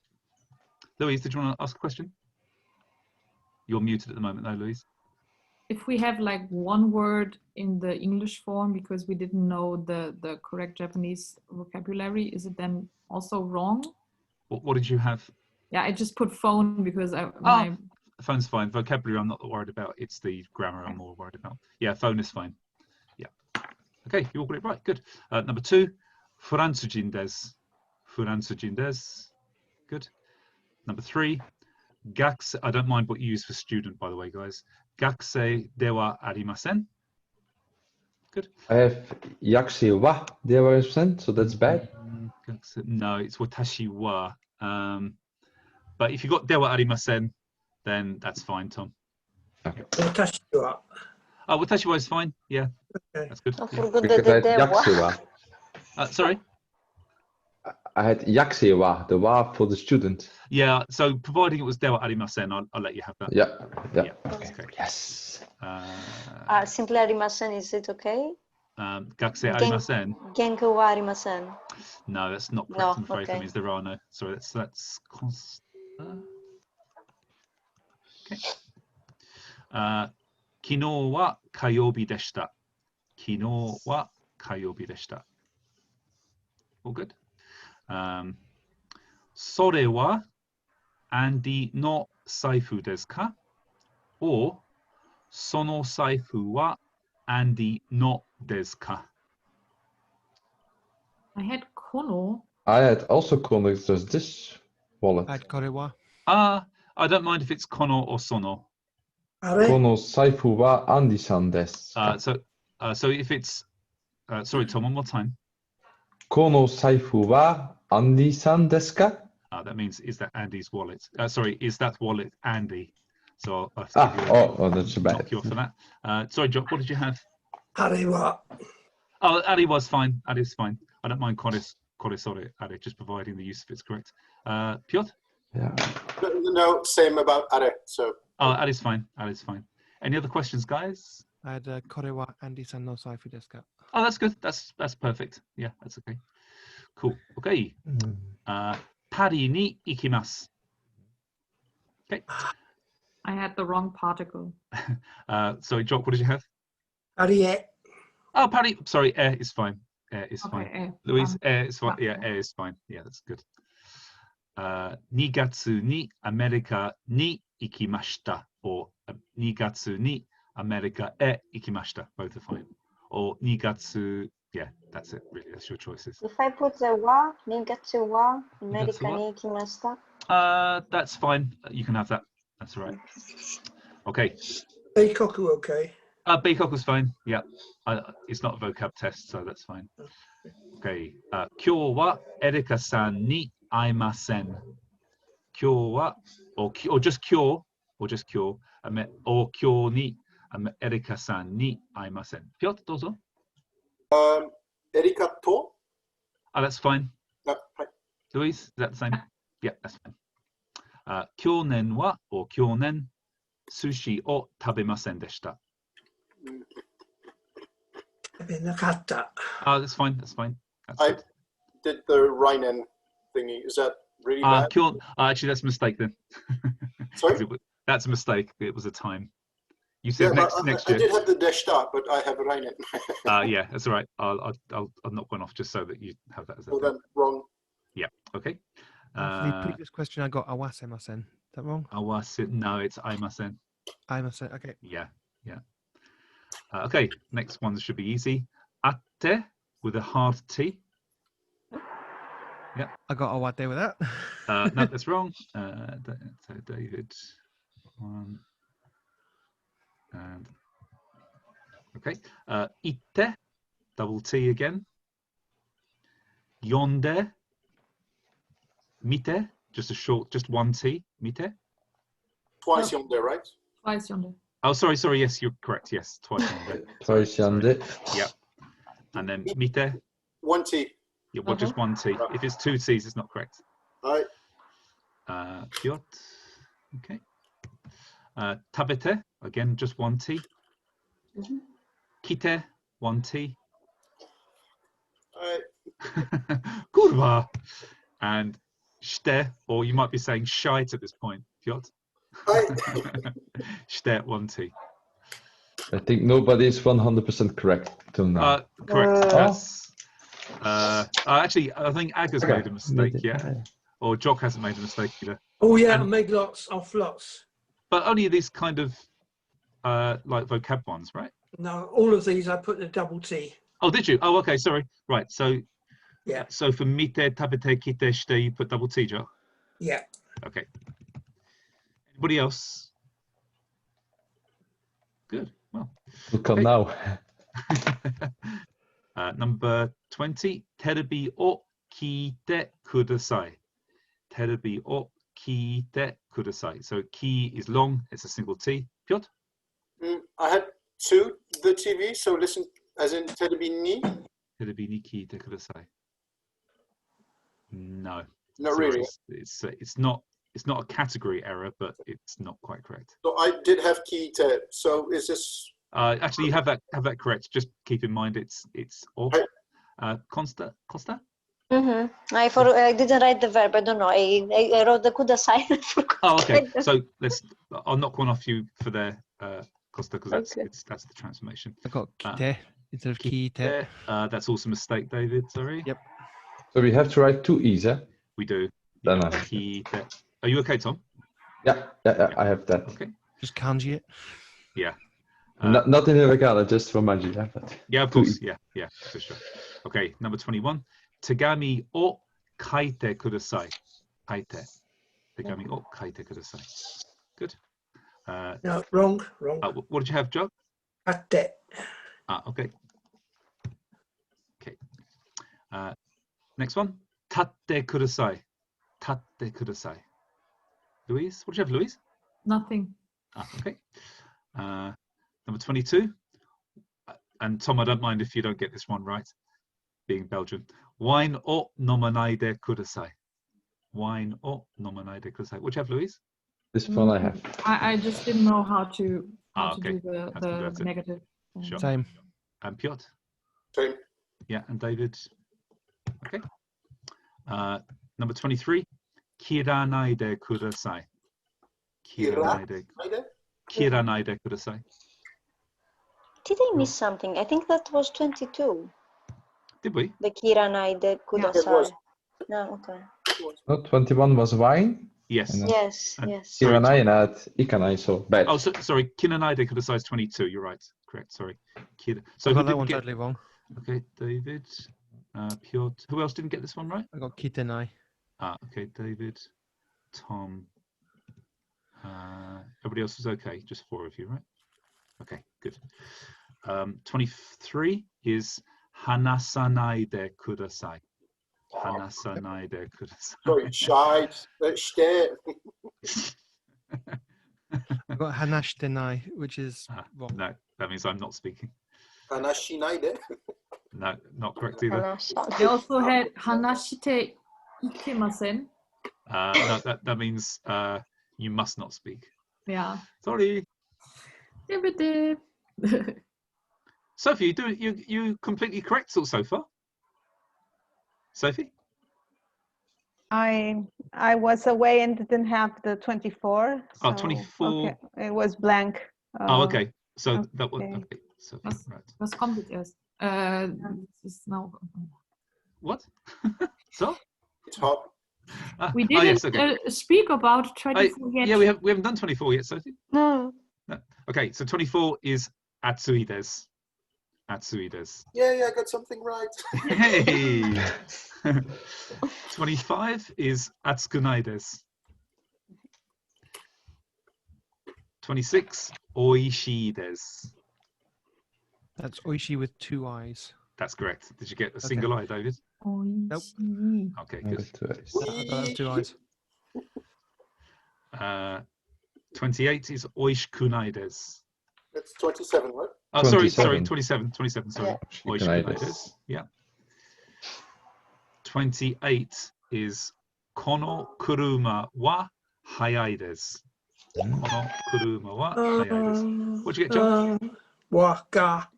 S1: Louise, did you want to ask a question? You're muted at the moment though, Louise.
S5: If we have like one word in the English form because we didn't know the correct Japanese vocabulary, is it then also wrong?
S1: What did you have?
S5: Yeah, I just put phone because
S1: phone's fine. Vocabulary I'm not worried about. It's the grammar I'm more worried about. Yeah, phone is fine. Yeah. Okay, you all got it right. Good. Number 2, フランス人です. フランス人です. Good. Number 3, 学生. I don't mind what you use for student, by the way, guys. 学生ではありません. Good.
S9: I have 学生はではありません, so that's bad.
S1: No, it's 私は. But if you got ではありません, then that's fine, Tom.
S7: Okay. 私は.
S1: Oh, 私は is fine. Yeah,
S7: okay.
S1: That's good.
S11: Don't
S1: Yeah.
S11: forget the
S9: 学生は.
S1: Sorry?
S9: I had 学生は, the wa for the student.
S1: Yeah, so providing it was ではありません, I'll let you have that.
S9: Yeah.
S1: Okay.
S9: Yes.
S11: Simply ありません, is it okay?
S1: 学生ありません.
S11: 元気はありません.
S1: No, that's not correct.
S11: No,
S1: I'm afraid.
S11: okay.
S1: That means there are no. Sorry, that's okay. 昨日は火曜日でした. 昨日は火曜日でした. All good. それはアンディの財布ですか? or その財布はアンディのですか?
S5: I had kono.
S9: I had also kono, there's this wallet.
S10: I had これは.
S1: I don't mind if it's kono or sono.
S9: この財布はアンディさんですか?
S1: So if it's sorry, Tom, one more time.
S9: この財布はアンディさんですか?
S1: That means, is that Andy's wallet? Sorry, is that wallet Andy? So I'll
S9: that's bad.
S1: knock you off for that. Sorry, Jock, what did you have?
S7: あれは.
S1: Oh, Adi was fine. Adi's fine. I don't mind Koresore, Adi, just providing the use of it's correct. Piotr?
S9: Yeah.
S4: No, same about Are. So.
S1: Oh, Adi's fine. Adi's fine. Any other questions, guys?
S10: I had これは Andy-sanの財布ですか?
S1: Oh, that's good. That's perfect. Yeah, that's okay. Cool. Okay. Paris ni ikimasu. Okay.
S5: I had the wrong particle.
S1: Sorry, Jock, what did you have?
S7: ありえ.
S1: Oh, Paris. Sorry, is fine. is
S5: Okay,
S1: fine. Louise, is fine. Yeah, is fine. Yeah, that's good. 2月にアメリカに行きました or 2月にアメリカへ行きました both are fine or 2月 yeah that's it really that's your choices.
S11: If I put the wa, 2月はアメリカに行きました。
S1: That's fine, you can have that, that's all right. Okay.
S7: Beikoku, okay.
S1: Beikoku was fine, yeah. It's not a vocab test, so that's fine. Okay. 今日はエリカさんに会いません。今日は or just 今日 or just 今日 or 今日にエリカさんに会いません。ピョットどうぞ。
S4: エリカと
S1: that's fine.
S4: はい。
S1: Louise, is that the same? Yeah, that's fine. 去年は or 去年寿司を食べませんでした。
S7: 食べなかった。
S1: That's fine, that's fine. That's
S4: I
S1: good.
S4: did the Reinen thingy. Is that really bad?
S1: Actually, that's a mistake then.
S4: Sorry?
S1: That's a mistake. It was a time. You said next
S4: I
S1: year.
S4: did have the Deshta, but I have Reinen.
S1: Yeah, that's all right. I'll knock one off just so that you have that as a
S4: Well, then, wrong.
S1: Yeah, okay.
S10: For the previous question, I got awasemasen. Is that wrong?
S1: No, it's aimasen.
S10: Aimasen, okay.
S1: Yeah. Okay, next one should be easy. Atte with a hard T. Yeah.
S10: I got awate with that.
S1: No, that's wrong. So David, one. And okay. Itte, double T again. Yonde. Mite, just one T. Mite.
S4: Twice yonder, right?
S5: Twice yonder.
S1: Oh, sorry. Yes, you're correct. Yes, twice yonder.
S9: Twice yonder.
S1: Yeah. And then mite.
S4: One T.
S1: Yeah, well, just one T. If it's two T's, it's not correct.
S4: All
S1: right. Piot. Okay. Tabete, again, just one T. Kite, one T.
S4: All right.
S1: Kurva. And shte, or you might be saying shite at this point, Piot. Shte, one T.
S9: I think nobody is 100% correct till now.
S1: Correct. That's, actually, I think Aga's made a mistake, yeah. Or Jock hasn't made a mistake either.
S7: Oh yeah, I made lots.
S1: But only these kind of like vocab ones, right?
S7: No, all of these I put the double T.
S1: Oh, did you? Oh, okay, sorry. Right, so
S7: yeah.
S1: So for mite, tabete, kite, shte, you put double T, Jock?
S7: Yeah.
S1: Okay. Anybody else? Good. Well.
S9: We'll come now.
S1: Number 20. Terebi o kiite kudasai. Terebi o kiite kudasai. So ki is long. It's a single T. Piotr?
S4: I had two, the TV, so listen, as in terebi ni.
S1: Terebi ni kiite kudasai. No.
S4: Not
S1: Sorry,
S4: really.
S1: It's not a category error, but it's not quite correct.
S4: So I did have kiite. So is this?
S1: Actually, you have that correct. Just keep in mind it's or. Costa.
S11: I didn't write the verb. I don't know. I wrote the kudasai.
S1: Oh, okay. So I'll knock one off you for there, Costa, because that's the transformation.
S10: I got kite instead of kite.
S1: That's also a mistake, David. Sorry.
S10: Yep.
S9: So we have to write two E's, eh?
S1: We do.
S9: Then
S1: Are you okay, Tom?
S9: Yeah, I have that.
S1: Okay.
S10: Just kanji it.
S1: Yeah.
S9: Not in hiragana, just for manji.
S1: Yeah, of course. Yeah, for sure. Okay, number 21. Tegami o kaite kudasai. Kaite. Tegami o kaite kudasai. Good.
S7: No, wrong.
S1: What did you have, Joe?
S7: Atte.
S1: Okay. Okay. Next one. Tatte kudasai. Tatte kudasai. Louise, what did you have, Louise?
S5: Nothing.
S1: Okay. Number 22. And Tom, I don't mind if you don't get this one right, being Belgian. Wine o nomanaide kudasai. Wine o nomanaide kudasai. What do you have, Louise?
S9: This one I have.
S5: I just didn't know how to
S1: okay.
S5: do the negative.
S1: Sure.
S10: Same.
S1: And Piotr?
S4: Same.
S1: Yeah, and David? Okay. Number 23. Kiranaide kudasai. Kiranaide kudasai.
S11: Did I miss something? I think that was 22.
S1: Did we?
S11: The kiranai de kudasai. No, okay.
S9: No, 21 was wine.
S1: Yes.
S9: And
S11: Yes,
S1: And
S11: yes.
S1: sorry,
S9: Kiranai and add ikanai, so bad.
S1: Oh, sorry. Kinanai de Kudasai is 22. You're right. Correct. Sorry. So
S10: I
S1: who
S10: got that
S1: didn't
S10: one
S1: get?
S10: totally wrong.
S1: Okay, David. Piotr. Who else didn't get this one right?
S10: I got Kitenai.
S1: Okay, David, Tom. Everybody else was okay. Just 4 of you, right? Okay, good. 23 is Hanasanai de Kudasai. Hanasanai de Kudasai.
S4: Sorry, shy. Stare.
S10: I got Hanashtenai, which is wrong.
S1: No, that means I'm not speaking.
S4: Hanashinaide.
S1: No, not correct either.
S5: They also had Hanashite ikemasen.
S1: No, that means you must not speak.
S5: Yeah.
S1: Sorry.
S5: Dip.
S1: Sophie, you completely correct so far. Sophie?
S8: I was away and didn't have the 24.
S1: Oh,
S8: so,
S1: 24.
S8: Okay. It was blank.
S1: Oh, okay. So that was
S8: okay.
S1: okay. Sophie, right.
S5: Was kommt jetzt erst? This is now.
S1: What? So?
S4: Top.
S5: We didn't
S1: yes, okay.
S5: speak about 24 yet.
S1: Yeah, we haven't done 24 yet, Sophie.
S11: No.
S1: No. Okay, so 24 is Atsuides. Atsuides.
S4: Yeah, I got something right.
S1: Hey. 25 is Atsukunaides. 26, Oishides.
S10: That's Oishi with 2 eyes.
S1: That's correct. Did you get a single eye, David?
S10: Nope.
S1: Okay, good.
S10: I thought that's 2 eyes.
S1: 28 is Oishkunaides.
S4: That's 27, right?
S1: Oh,
S9: 27.
S1: 27, sorry.
S9: Yeah.
S1: Oishkunaides. Yeah. 28 is Kono kuruma wa hayaides. Kono kuruma wa hayaides. What'd you get, John?
S7: Waka.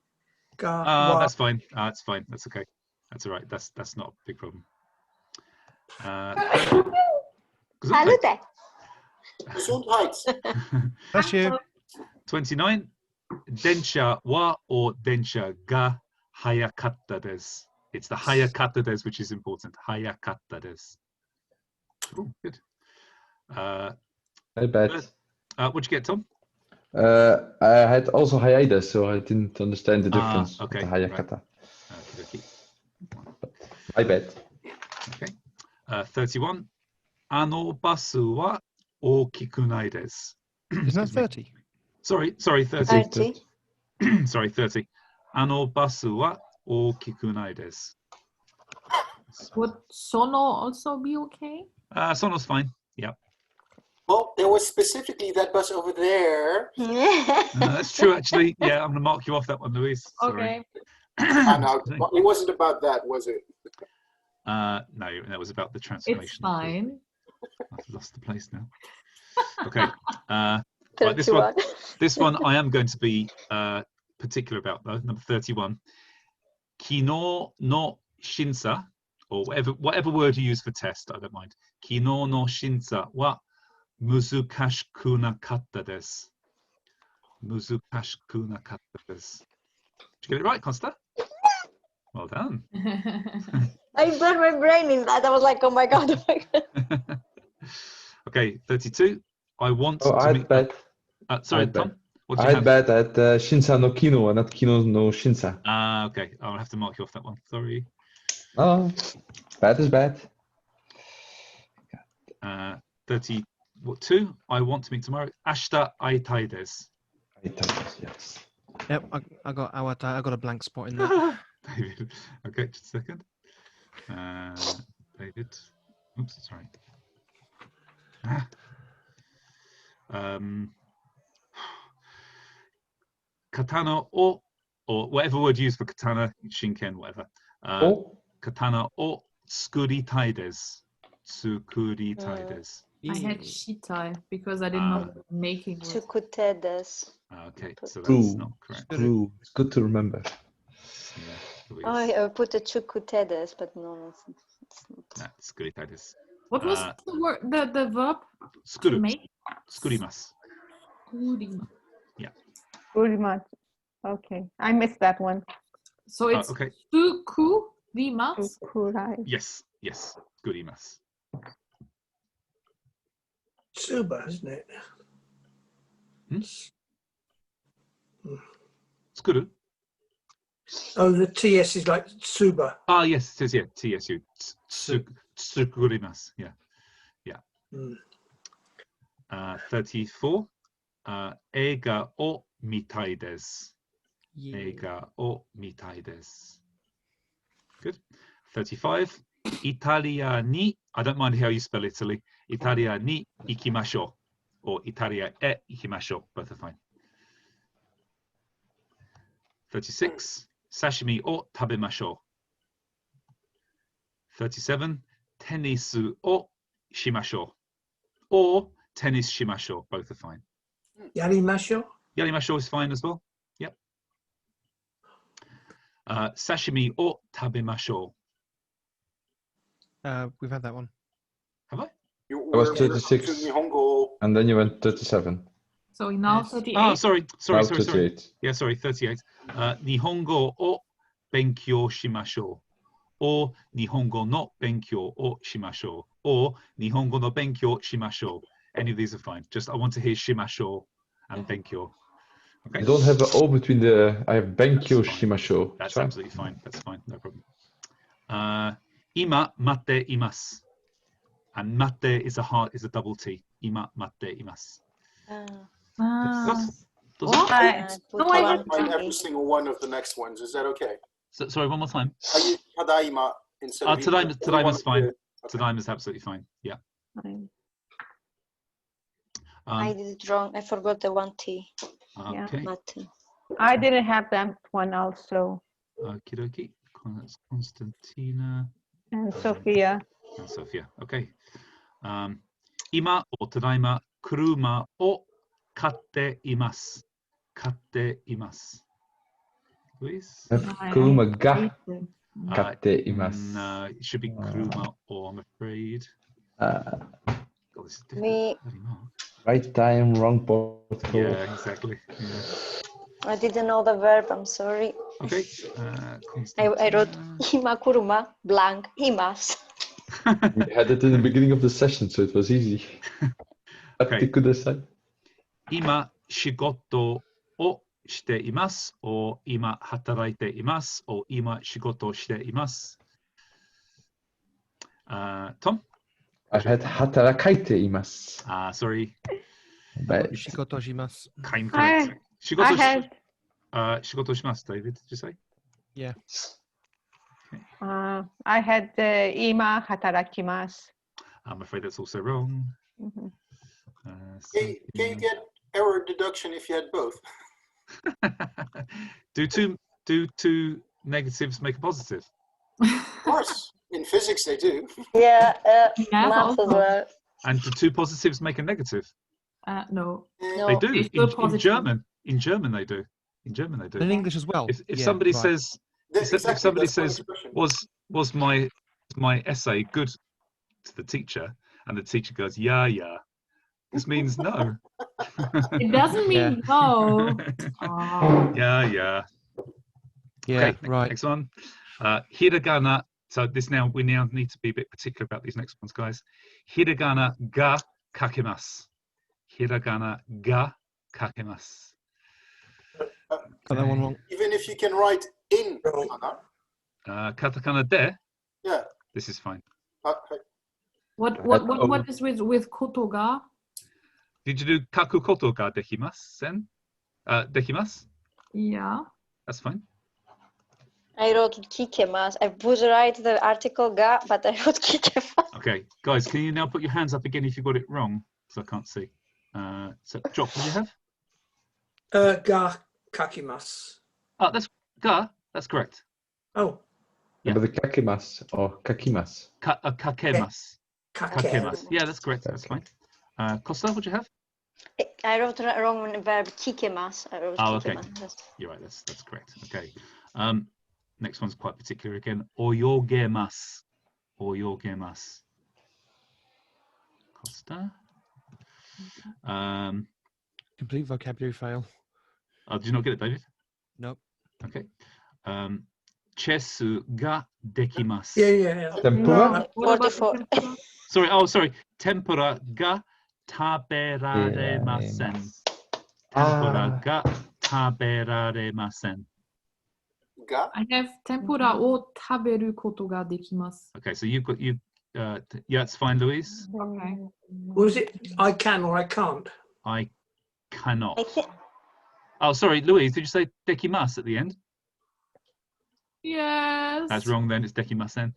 S1: That's fine. That's fine. That's okay. That's all right. That's not a big problem.
S11: Salute.
S4: Gesundheit.
S10: Bless you.
S1: 29. Densha wa or densha ga hayakatta desu. It's the hayakatta desu which is important. Hayakatta desu. Oh, good.
S9: I bet.
S1: What'd you get, Tom?
S9: I had also hiatus, so I didn't understand the difference.
S1: Okay.
S9: With the hayakata.
S1: Okay.
S9: I bet.
S1: Okay. 31. Ano basu wa okikunai desu.
S10: Isn't that 30?
S1: Sorry, 30. Sorry, 30. Ano basu wa okikunai desu.
S5: Would sono also be okay?
S1: Sono's fine. Yeah.
S4: Well, there was specifically that bus over there.
S1: That's true, actually. Yeah, I'm going to mark you off that one, Louise. Sorry.
S5: Okay.
S4: No, it wasn't about that, was it?
S1: No, that was about the transformation.
S5: It's fine.
S1: I've lost the place now. Okay. Right, this one I am going to be particular about, though. Number 31. Kino no shinsa, or whatever word you use for test, I don't mind. Kino no shinsa wa muzukashiku nakatta desu. Muzukashiku nakatta desu. Did you get it right, Costa? Well done.
S11: I burned my brain in that. I was like, oh my god.
S1: Okay, 32. I want to
S9: I
S1: meet.
S9: bet.
S1: Sorry,
S9: I'd
S1: Tom.
S9: bet.
S1: What do you have?
S9: bet at Shinsa no Kino and not Kino no Shinsa.
S1: Okay. I'll have to mark you off that one. Sorry.
S9: Oh, bad is bad.
S1: 32. I want to meet tomorrow. Ashita aitai desu.
S9: Yes.
S10: Yep, I got Awata. I got a blank spot in there.
S1: David. Okay, just a second. David. Oops, sorry. Katana or whatever word used for katana, shinken, whatever. Katana o tsukuritai desu. Tsukuritai desu.
S5: I had shitai because I didn't know what making was.
S11: Tsukute desu.
S1: Okay, so that's
S9: True.
S1: not correct.
S9: True. It's good to remember.
S11: Oh, I put a tsukute desu, but no, it's not.
S1: That's tsukuritai desu.
S5: What was the word? The verb?
S1: Skuru.
S5: To make?
S1: Skurimasu.
S5: Kurima.
S1: Yeah.
S8: Pretty much. Okay. I missed that one.
S5: So it's
S1: okay.
S5: suku Rimas.
S8: Kurai.
S1: Yes, yes. Gurimasu.
S7: Tsuba, isn't it?
S1: Skuru.
S7: Oh, the TS is like Tsuba.
S1: Ah, yes, it is, yeah. TSU. Tsukurimasu. Yeah. Yeah. 34. Eiga o mitai desu. Eiga o mitai desu. Good. 35. Italia ni, I don't mind how you spell Italy. Italia ni ikimashou. Or Italia e ikimashou. Both are fine. 36. Sashimi o tabemashou. 37. Tennisu o shimashou. Or tennis shimashou. Both are fine.
S7: Yarimasho?
S1: Yarimashou is fine as well. Yep. Sashimi o tabemashou.
S10: We've had that one.
S1: Have I?
S3: It was 36. And then you went 37.
S5: So now 38.
S1: Oh, sorry.
S3: Now 38.
S1: Yeah, sorry, 38. Nihongo o benkyou shimashou. Or Nihongo no benkyou o shimashou. Or Nihongo no benkyou shimashou. Any of these are fine. Just I want to hear shimashou and benkyou. Okay.
S9: I don't have an O between the. I have benkyou shimashou.
S1: That's absolutely fine. That's fine. No problem. Ima matte imasu. And matte is a double T. Ima matte imasu.
S5: What?
S4: No, I find every single one of the next ones. Is that okay?
S1: So, sorry, one more time.
S4: Are you tadaima instead of
S1: Tadaima's fine. Tadaima's absolutely fine. Yeah.
S11: I did it wrong. I forgot the one T.
S1: Okay.
S11: Mate.
S8: I didn't have that one also.
S1: Okie dokie. That's Constantina.
S8: And Sophia.
S1: And Sophia. Okay. Ima or tadaima kuruma o katte imasu. Katte imasu. Please.
S9: Kuruma ga katte imasu.
S1: No, it should be kuruma or, I'm afraid.
S11: Me.
S9: Right time, wrong particle.
S1: Yeah, exactly. Yeah.
S11: I didn't know the verb. I'm sorry.
S1: Okay.
S11: I wrote ima kuruma blank imas.
S9: We had it in the beginning of the session, so it was easy.
S1: Okay.
S9: Kudasai.
S1: Ima shigoto o shite imasu, or ima hataraite imasu, or ima shigoto shite imasu. Tom?
S9: I had hatarakaite imasu.
S1: Sorry.
S9: But
S10: Shigoto shimasu.
S1: Kind correct.
S8: I had.
S1: Shigoto shimasu, David, did you say?
S10: Yeah.
S8: I had ima hatarakimasu.
S1: I'm afraid that's also wrong.
S4: Can you get error deduction if you had both?
S1: Do two negatives make a positive?
S4: Of course. In physics, they do.
S11: Yeah, math as well.
S1: And do two positives make a negative?
S5: No.
S1: They do. In German. In German, they do. In German, they do.
S10: In English as well.
S1: If somebody says, if somebody says, was my essay good to the teacher, and the teacher goes, yeah, this means no.
S5: It doesn't mean no. Oh.
S1: Yeah.
S10: Yeah,
S1: Okay,
S10: right.
S1: next one. Hiragana. So we now need to be a bit particular about these next ones, guys. Hiragana ga kakemasu. Hiragana ga kakemasu.
S10: Got that one wrong.
S4: Even if you can write in kana.
S1: Katakana de.
S4: Yeah.
S1: This is fine.
S5: What is with koto ga?
S1: Did you do kaku koto ga dekimasu then? Dekimasu?
S5: Yeah.
S1: That's fine.
S11: I wrote kikemas. I would write the article ga, but I wrote kikemas.
S1: Okay, guys, can you now put your hands up again if you got it wrong? Because I can't see. So, Jock, what do you have?
S7: Ga kakimas.
S1: Oh, that's ga. That's correct.
S7: Oh.
S9: Yeah. But the kakimas or kakimas.
S1: Kakemas.
S7: Kakemas.
S1: Yeah, that's correct. That's fine. Costa, what do you have?
S11: I wrote the wrong verb kikemas. I wrote
S1: okay.
S11: kikemas.
S1: You're right. That's correct. Okay. Next one's quite particular again. Oyogemasu. Oyogemasu. Costa.
S10: Complete vocabulary fail.
S1: Did you not get it, David?
S10: Nope.
S1: Okay. chesu ga dekimasu.
S7: Yeah.
S9: Tempura?
S5: What about
S6: 44.
S5: the tempura?
S1: Sorry. Tempura ga taberaremasen. Tempura ga taberaremasen.
S4: Ga?
S5: I have tempura o taberu koto ga dekimasu.
S1: Okay, so yeah, it's fine, Louise.
S5: Okay.
S7: Was it I can or I can't?
S1: I cannot.
S6: I think
S1: Oh, sorry, Louise, did you say dekimasu at the end?
S5: Yes.
S1: That's wrong then, it's dekimasen.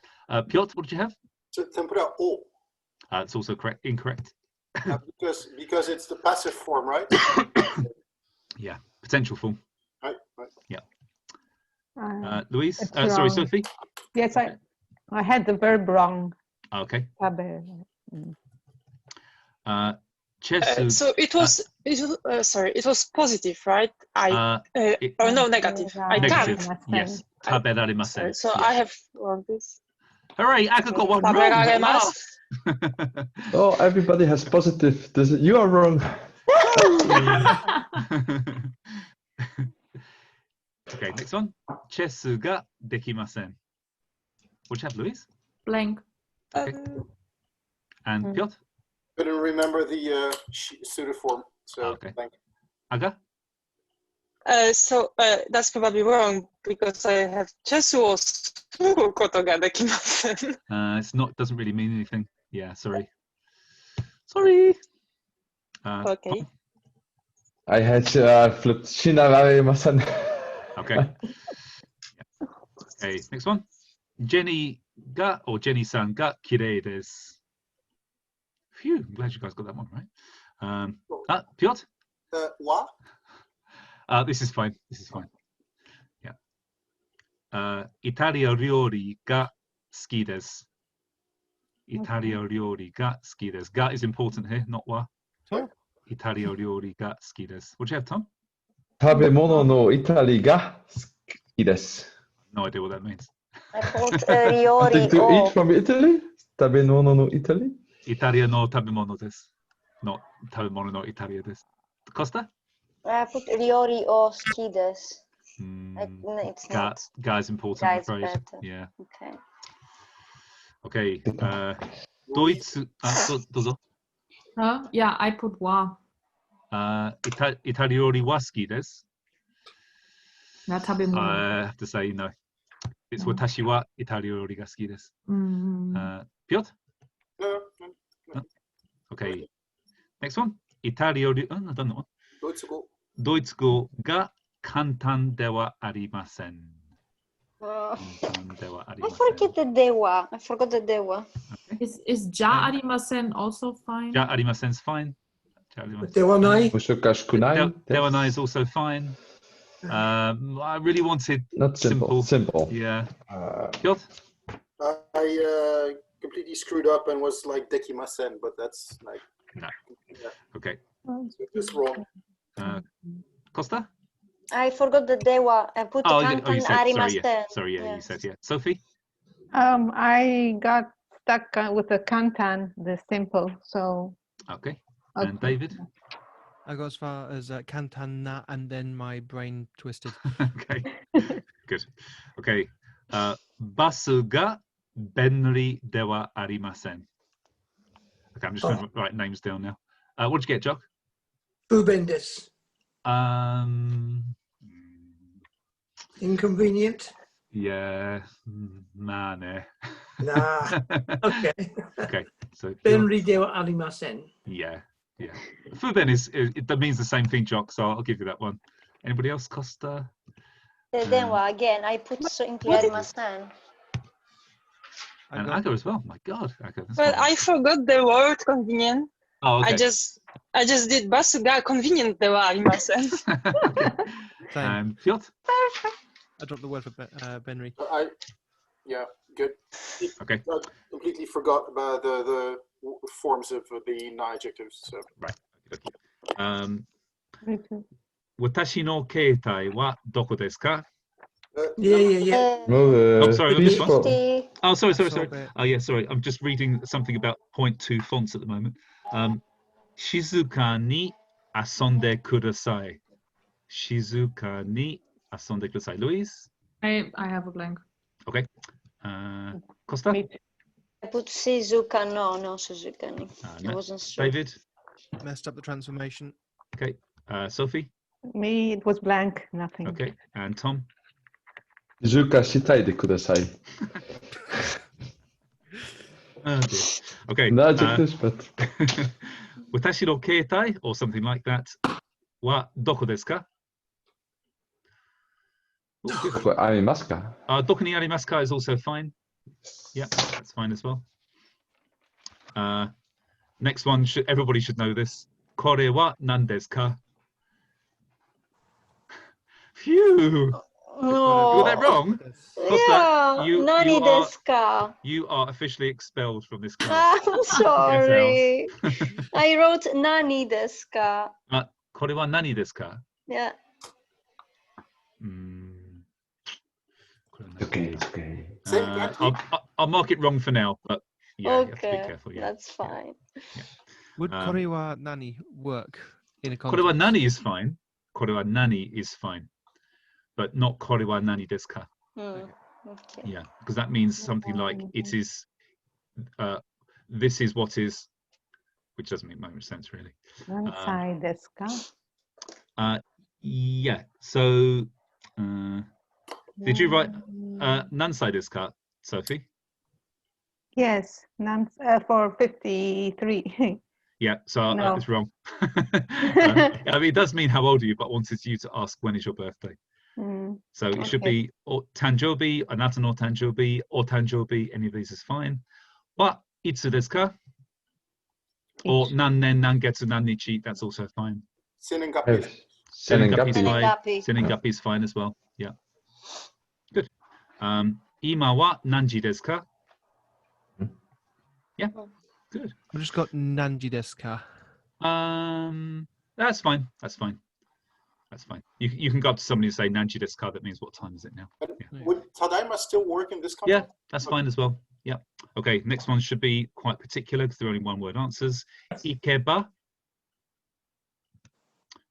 S1: Piotr, what did you have?
S4: So tempura o.
S1: It's also incorrect.
S4: Because it's the passive form, right?
S1: Yeah, potential form.
S4: Right.
S1: Yeah. Louise?
S8: It's
S1: Sorry,
S8: wrong.
S1: Sophie?
S8: Yes, I had the verb wrong.
S1: Okay.
S8: Tabe.
S1: Chesu.
S12: So it was it was positive, right? No, negative. I
S1: Negative,
S12: can't.
S1: yes. Taberaremasen.
S12: So
S1: yes.
S12: I have wrong this.
S1: Hooray, Aka got one wrong.
S12: Taberaremasu.
S9: Oh, everybody has positive. You are wrong.
S1: Okay, next one. Chesu ga dekimasen. What do you have, Louise?
S5: Blank.
S1: Okay. And Piotr?
S4: Couldn't remember the pseudo form. So
S1: Okay.
S4: thank you.
S1: Aga?
S12: So that's probably wrong because I have chesu o suru koto ga dekimasen.
S1: It's not. Doesn't really mean anything. Yeah, sorry. Sorry.
S12: Okay.
S9: I had flipped shinararemasen.
S1: Okay. Okay, next one. Jenny ga or Jenny-san ga kirei desu. Phew, I'm glad you guys got that one right. Piotr?
S4: Wa?
S1: This is fine. This is fine. Yeah. Italia ryori ga suki desu. Italia ryori ga suki desu. Ga is important here, not wa. Italia ryori ga suki desu. What do you have, Tom?
S9: Tabemono no Itali ga suki desu.
S1: No idea what that means.
S6: I put riori
S9: Something to
S6: o.
S9: eat from Italy? Tabemono no Italy?
S1: Italia no tabemono desu. Not tabemono no Italia desu. Costa?
S6: I put riori o suki desu. No, it's
S1: Ga,
S6: not.
S1: ga is important,
S6: Ga
S1: I'm
S6: is
S1: afraid.
S6: better.
S1: Yeah.
S6: Okay.
S1: Okay. Doitsu. Dozo.
S5: Yeah, I put wa.
S1: Italiori wa suki desu.
S5: Na tabemono.
S1: I have to say no. It's watashi wa Italiori ga suki desu. Piotr?
S4: No.
S1: Okay. Next one. Italiori. I don't know.
S4: Doitsugo.
S1: Doitsugo ga kantan de wa arimasen.
S6: I
S1: Arimasen.
S6: forget the dewa. I forgot the dewa.
S5: Is ja arimasen also fine?
S1: Ja arimasen's fine. Ja arimasen.
S7: Dewanai.
S9: Mushokashikunai.
S1: Dewanai is also fine. I really wanted
S9: Not simple. Simple.
S1: Yeah. Piotr?
S4: I completely screwed up and was like dekimasen, but that's like
S1: No.
S4: yeah,
S1: Okay.
S4: just wrong.
S1: Costa?
S6: I forgot the dewa. I put
S1: Oh,
S6: kantan
S1: you said,
S6: arimasen.
S1: sorry, yeah, you said, yeah. Sophie?
S8: I got stuck with the kantan, the simple. So.
S1: Okay. And David?
S10: I got as far as kantan na, and then my brain twisted.
S1: Okay. Good. Okay. Basu ga benri dewa arimasen. Okay, I'm just going to write names down now. What did you get, Jock?
S7: Bubendis. Inconvenient?
S1: Yeah. Nah.
S7: Nah. Okay.
S1: Okay. So
S7: Benri dewa arimasen.
S1: yeah. Fuben that means the same thing, Jock, so I'll give you that one. Anybody else, Costa?
S6: The dewa again. I put simply arimasen.
S1: And Aka as well. My God, Aka.
S12: But I forgot the word convenient.
S1: Oh, okay.
S12: I just did basuga convenient dewa arimasen.
S1: And Piotr?
S10: I dropped the word for Benri.
S4: Yeah, good.
S1: Okay.
S4: I completely forgot about the forms of the non-adjectives. So.
S1: Right. Watashi no keitai wa doko desu ka?
S7: Yeah.
S1: Oh, sorry, I missed one.
S6: Peaceful.
S1: Oh, sorry. Oh, yeah, sorry. I'm just reading something about 0.2 fonts at the moment. Shizuka ni asonde kudasai. Shizuka ni asonde kudasai. Louise?
S5: I have a blank.
S1: Okay. Costa?
S11: I put Shizuka, no Suzuka.
S1: No.
S11: I wasn't sure.
S1: David?
S10: Messed up the transformation.
S1: Okay. Sophie?
S8: Me, it was blank, nothing.
S1: Okay. And Tom?
S9: Shizuka shitai de kudasai.
S1: Oh dear. Okay.
S9: No adjectives, but
S1: Watashi no keitai or something like that. Wa doko desu ka? Oh, good.
S9: arimasu ka?
S1: Doku ni arimasu ka is also fine. Yeah, that's fine as well. Next one, everybody should know this. Kore wa nan desu ka? Phew!
S11: No.
S1: You got that wrong?
S11: Yeah, nani desu ka?
S1: You are officially expelled from this class.
S11: I'm sorry. I wrote nani desu ka?
S1: Kore wa nani desu ka?
S11: Yeah.
S9: Okay, it's okay.
S1: I'll mark it wrong for now, but yeah, you have to be
S11: Okay,
S1: careful. Yeah.
S11: that's fine.
S10: Would kore wa nani work in a
S1: Kore
S10: context?
S1: wa nani is fine. Kore wa nani is fine, but not kore wa nani desu ka?
S11: Okay.
S1: Yeah, because that means something like it is. This is what is, which doesn't make much sense really.
S8: Nansai desu ka?
S1: Yeah. So, did you write nansai desu ka, Sophie?
S8: Yes, for 53.
S1: Yeah, so
S8: No.
S1: it's wrong. I mean, it does mean how old are you, but I wanted you to ask when is your birthday. So it should
S8: Okay.
S1: be tanjobi, anata no tanjobi, or tanjobi. Any of these is fine. Wa itsu desu ka? Or nannen, nangetsu, nannichi. That's also fine.
S4: Senengapi.
S1: Senengapi is fine.
S11: Senengapi.
S1: Senengapi is fine as well. Yeah. Good. Ima wa nanji desu ka? Yeah. Good.
S10: I've just got nanji desu ka.
S1: That's fine. That's fine. That's fine. You can go up to somebody and say nanji desu ka. That means what time is it now? Yeah.
S4: Would Tadaima still work in this
S1: Yeah,
S4: context?
S1: that's fine as well. Yeah. Okay. Next one should be quite particular because they're only one-word answers. Ikeba.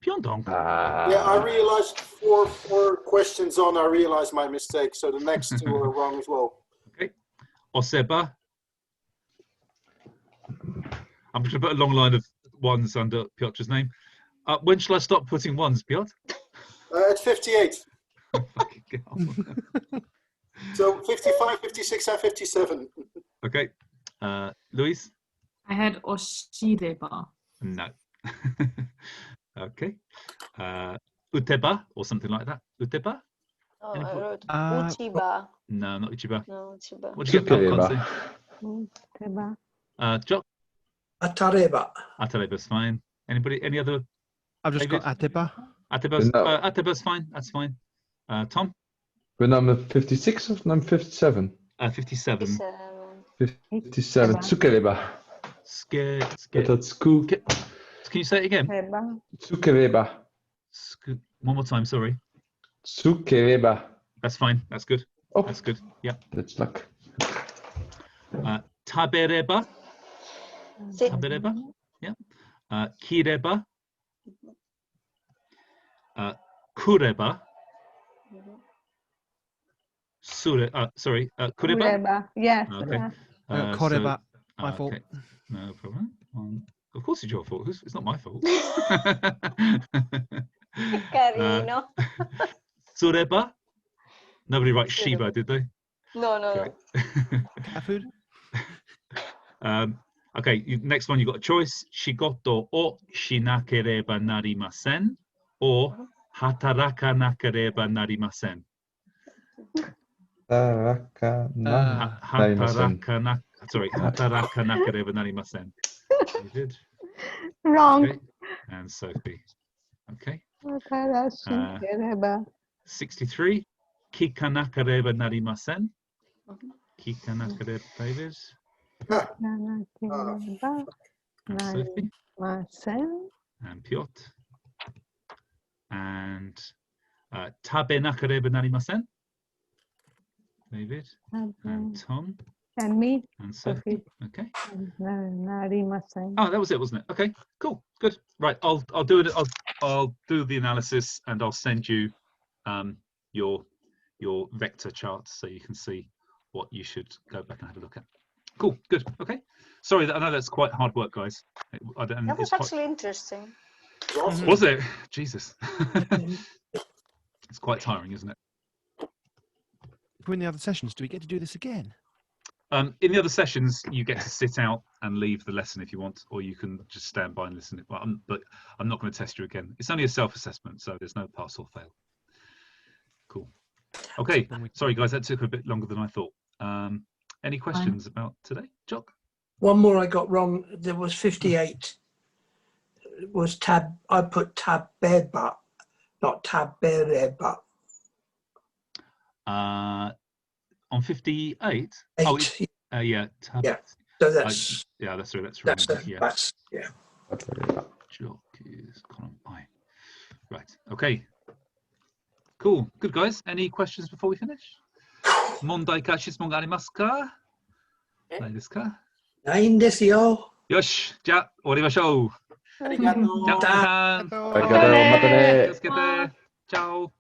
S1: Pyondong.
S4: Yeah, I realized four questions on, I realized my mistake. So the next two are wrong as well.
S1: Okay. Oseba. I'm going to put a long line of ones under Piotr's name. When shall I stop putting ones, Piotr?
S4: At 58.
S1: Fucking hell.
S4: So 55, 56, and 57.
S1: Okay. Louise?
S5: I had oshireba.
S1: No. Okay. Uteba or something like that. Uteba?
S11: Oh,
S1: Any
S11: I
S1: thought?
S11: wrote Uchiba.
S1: No, not Uchiba.
S11: No, Uchiba.
S1: What do you get,
S9: Tsukereba.
S1: Constance? Jock?
S7: Atareba.
S1: Atareba's fine. Anybody? Any other?
S10: I've just got
S1: David?
S10: ateba.
S1: Ateba's,
S9: No.
S1: Ateba's fine. That's fine. Tom?
S9: We're number 56 or number 57?
S1: 57.
S9: 57. Tsukereba. Tsuku.
S1: Can you say it again?
S9: Tsukereba.
S1: One more time, sorry.
S9: Tsukereba.
S1: That's fine. That's good.
S9: Oh.
S1: That's good. Yeah.
S9: That's luck.
S1: Tabereba. Tabereba. Yeah. Kireba. Kureba. Sure. Sorry. Kureba.
S8: Kureba, yes.
S1: Okay.
S10: Koreba, my fault.
S1: Okay. No problem. Of course it's your fault. It's not my fault.
S11: Carino.
S1: Sureba. Nobody writes Shiba, did they?
S11: No.
S10: Cat food?
S1: Okay, next one, you've got a choice. Shigoto o shinakereba narimasen or hataraka nakereba narimasen.
S9: Hataraka
S1: nakereba narimasen. You did.
S8: Wrong.
S1: Okay. And Sophie. Okay. 63. Kikanakareba narimasen. Kikanakareba, David. And Sophie. And Piotr. And tabe nakareba narimasen. David. And Tom.
S8: And me.
S1: And Sophie. Okay.
S8: Narimasen.
S1: Oh, that was it, wasn't it? Okay, cool, good. Right, I'll do it. I'll do the analysis and I'll send you your your vector charts so you can see what you should go back and have a look at. Cool, good, okay. Sorry, I know that's quite hard work, guys.
S11: That was actually interesting.
S1: Was it? Jesus. It's quite tiring, isn't it?
S10: For in the other sessions, do we get to do this again?
S1: In the other sessions, you get to sit out and leave the lesson if you want, or you can just stand by and listen. But I'm not going to test you again. It's only a self-assessment, so there's no pass or fail. Cool. Okay. Sorry, guys, that took a bit longer than I thought. Any questions about today, Jock?
S7: One more I got wrong. There was 58. It was tab. I put tab bed, but not tab bed, but.
S1: On 58. Yeah. Tab.
S7: Yeah. So that's.
S1: Yeah, that's right.
S7: That's yeah.
S1: Jock is column I. Right. Okay. Cool. Good, guys. Any questions before we finish? 問題か質問がありますか？ないですか？
S7: ないんですよ。
S1: よし、じゃあ終わりましょう。
S4: ありがとう。
S1: じゃあ、皆さん。
S9: ありがとう。またね。
S1: 気をつけて。チャオ。